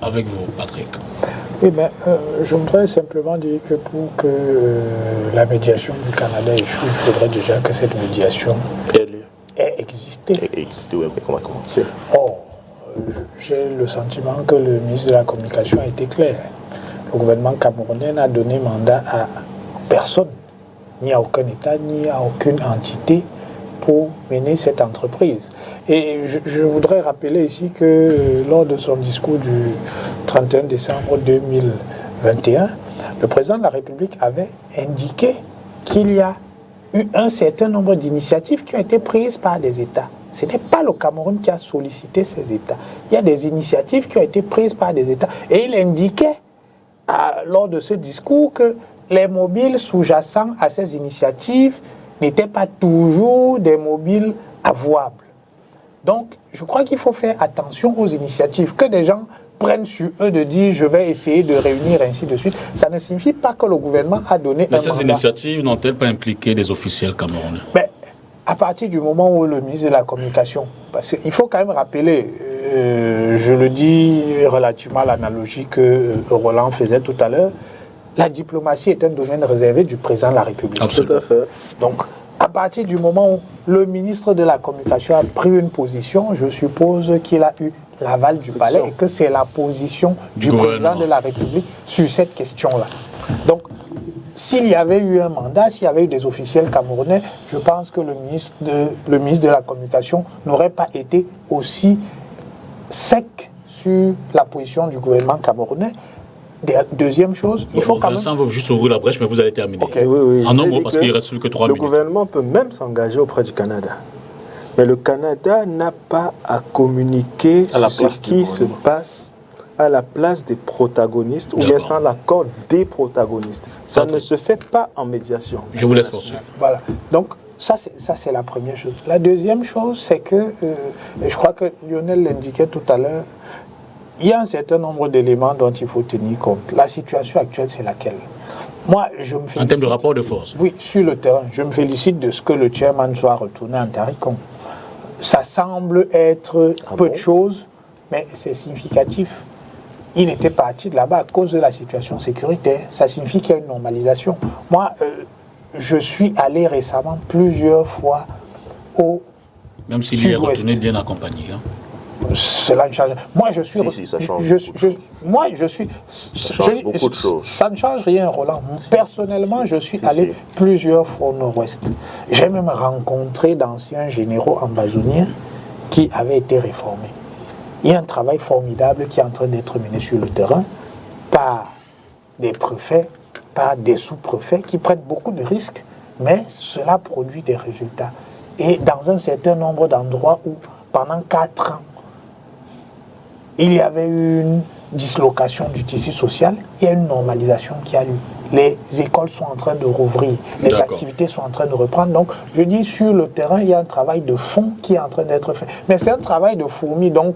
avec vous, Patrick. Oui, mais je voudrais simplement dire que pour que la médiation du Canada échoue, il faudrait déjà que cette médiation ait existé. Oui, mais comment commencer? Or, j'ai le sentiment que le ministre de la Communication a été clair. Le gouvernement camerounais n'a donné mandat à personne, ni à aucun État, ni à aucune entité pour mener cette entreprise. Et je voudrais rappeler ici que lors de son discours du 31 décembre 2021, le président de la République avait indiqué qu'il y a eu un certain nombre d'initiatives qui ont été prises par des États. Ce n'est pas le Cameroun qui a sollicité ces États. Il y a des initiatives qui ont été prises par des États. Et il indiquait lors de ce discours que les mobiles sous-jacents à ces initiatives n'étaient pas toujours des mobiles avouables. Donc, je crois qu'il faut faire attention aux initiatives. Que des gens prennent sur eux de dire « je vais essayer de réunir ainsi de suite », ça ne signifie pas que le gouvernement a donné un mandat. Mais ces initiatives n'ont-elles pas impliqué des officiels camerounais? Mais à partir du moment où le ministre de la Communication, parce qu'il faut quand même rappeler, je le dis relativement à l'analogie que Roland faisait tout à l'heure, la diplomatie est un domaine réservé du président de la République. Absolument. Tout à fait. Donc, à partir du moment où le ministre de la Communication a pris une position, je suppose qu'il a eu l'aval du palais et que c'est la position du président de la République sur cette question-là. Donc, s'il y avait eu un mandat, s'il y avait eu des officiels camerounais, je pense que le ministre de la Communication n'aurait pas été aussi sec sur la position du gouvernement camerounais. Deuxième chose, il faut quand même... Vincent veut juste ouvrir la brèche, mais vous allez terminer. Okay. Oui, en un mot, parce qu'il ne reste plus que 3 minutes. Le gouvernement peut même s'engager auprès du Canada. Mais le Canada n'a pas à communiquer sur ce qui se passe à la place des protagonistes ou bien sans l'accord des protagonistes. Ça ne se fait pas en médiation. Je vous laisse poursuivre. Voilà. Donc, ça, c'est la première chose. La deuxième chose, c'est que, je crois que Lionel l'indiquait tout à l'heure, il y a un certain nombre d'éléments dont il faut tenir compte. La situation actuelle, c'est laquelle? Moi, je me félicite... En termes de rapport de force? Oui, sur le terrain. Je me félicite de ce que le chairman soit retourné en Taricon. Ça semble être peu de choses, mais c'est significatif. Il était parti de là-bas à cause de la situation sécuritaire. Ça signifie qu'il y a une normalisation. Moi, je suis allé récemment plusieurs fois au Même s'il est retourné bien accompagné. Hein. Cela ne change. Moi, je suis. Si, ça change. Moi, je suis. Ça change beaucoup de choses. Ça ne change rien, Roland. Personnellement, je suis allé plusieurs fois au Nord-Ouest. J'ai même rencontré d'anciens généraux ambazoniens qui avaient été réformés. Il y a un travail formidable qui est en train d'être mené sur le terrain par des préfets, par des sous-préfets qui prennent beaucoup de risques, mais cela produit des résultats. Et dans un certain nombre d'endroits où, pendant 4 ans, il y avait une dislocation du tissu social, il y a une normalisation qui a lieu. Les écoles sont en train de rouvrir, les activités sont en train de reprendre. Donc, je dis, sur le terrain, il y a un travail de fond qui est en train d'être fait. Mais c'est un travail de fourmi. Donc,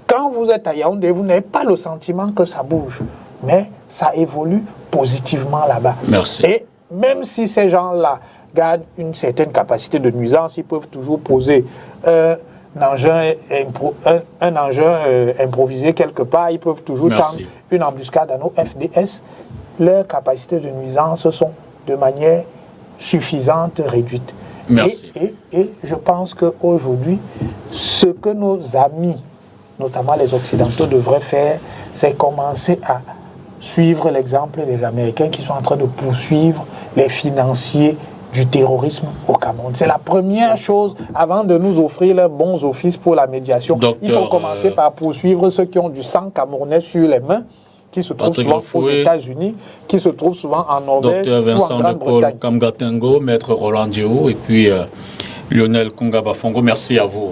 quand vous êtes à Yaoundé, vous n'avez pas le sentiment que ça bouge. Mais ça évolue positivement là-bas. Merci. Et même si ces gens-là gardent une certaine capacité de nuisance, ils peuvent toujours poser un engin improvisé quelque part, ils peuvent toujours tendre une embuscade à nos FDS. Leurs capacités de nuisance sont de manière suffisante réduites. Merci. Et je pense qu'aujourd'hui, ce que nos amis, notamment les Occidentaux, devraient faire, c'est commencer à suivre l'exemple des Américains qui sont en train de poursuivre les financiers du terrorisme au Cameroun. C'est la première chose avant de nous offrir les bons offices pour la médiation. Il faut commencer par poursuivre ceux qui ont du sang camerounais sur les mains, qui se trouvent souvent aux États-Unis, qui se trouvent souvent en Norvège Dr Vincent ou en Grande-Bretagne. Kamgatengo, Maître Roland Diou et puis Lionel Kungabafongo, merci à vous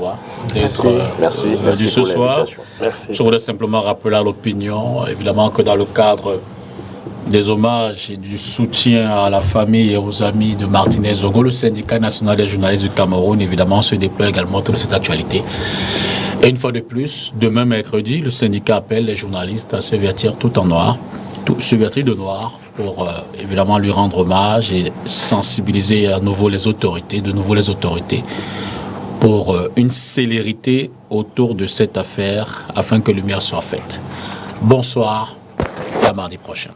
d'être venu ce soir. Merci. Je voudrais simplement rappeler à l'opinion, évidemment, que dans le cadre des hommages et du soutien à la famille et aux amis de Martinez Zogo, le syndicat national des journalistes du Cameroun, évidemment, se déploie également autour de cette actualité. Et une fois de plus, demain mercredi, le syndicat appelle les journalistes à se vêtir tout en noir, se vêtir de noir pour évidemment lui rendre hommage et sensibiliser à nouveau les autorités, pour une célérité autour de cette affaire afin que lumière soit faite. Bonsoir et à mardi prochain.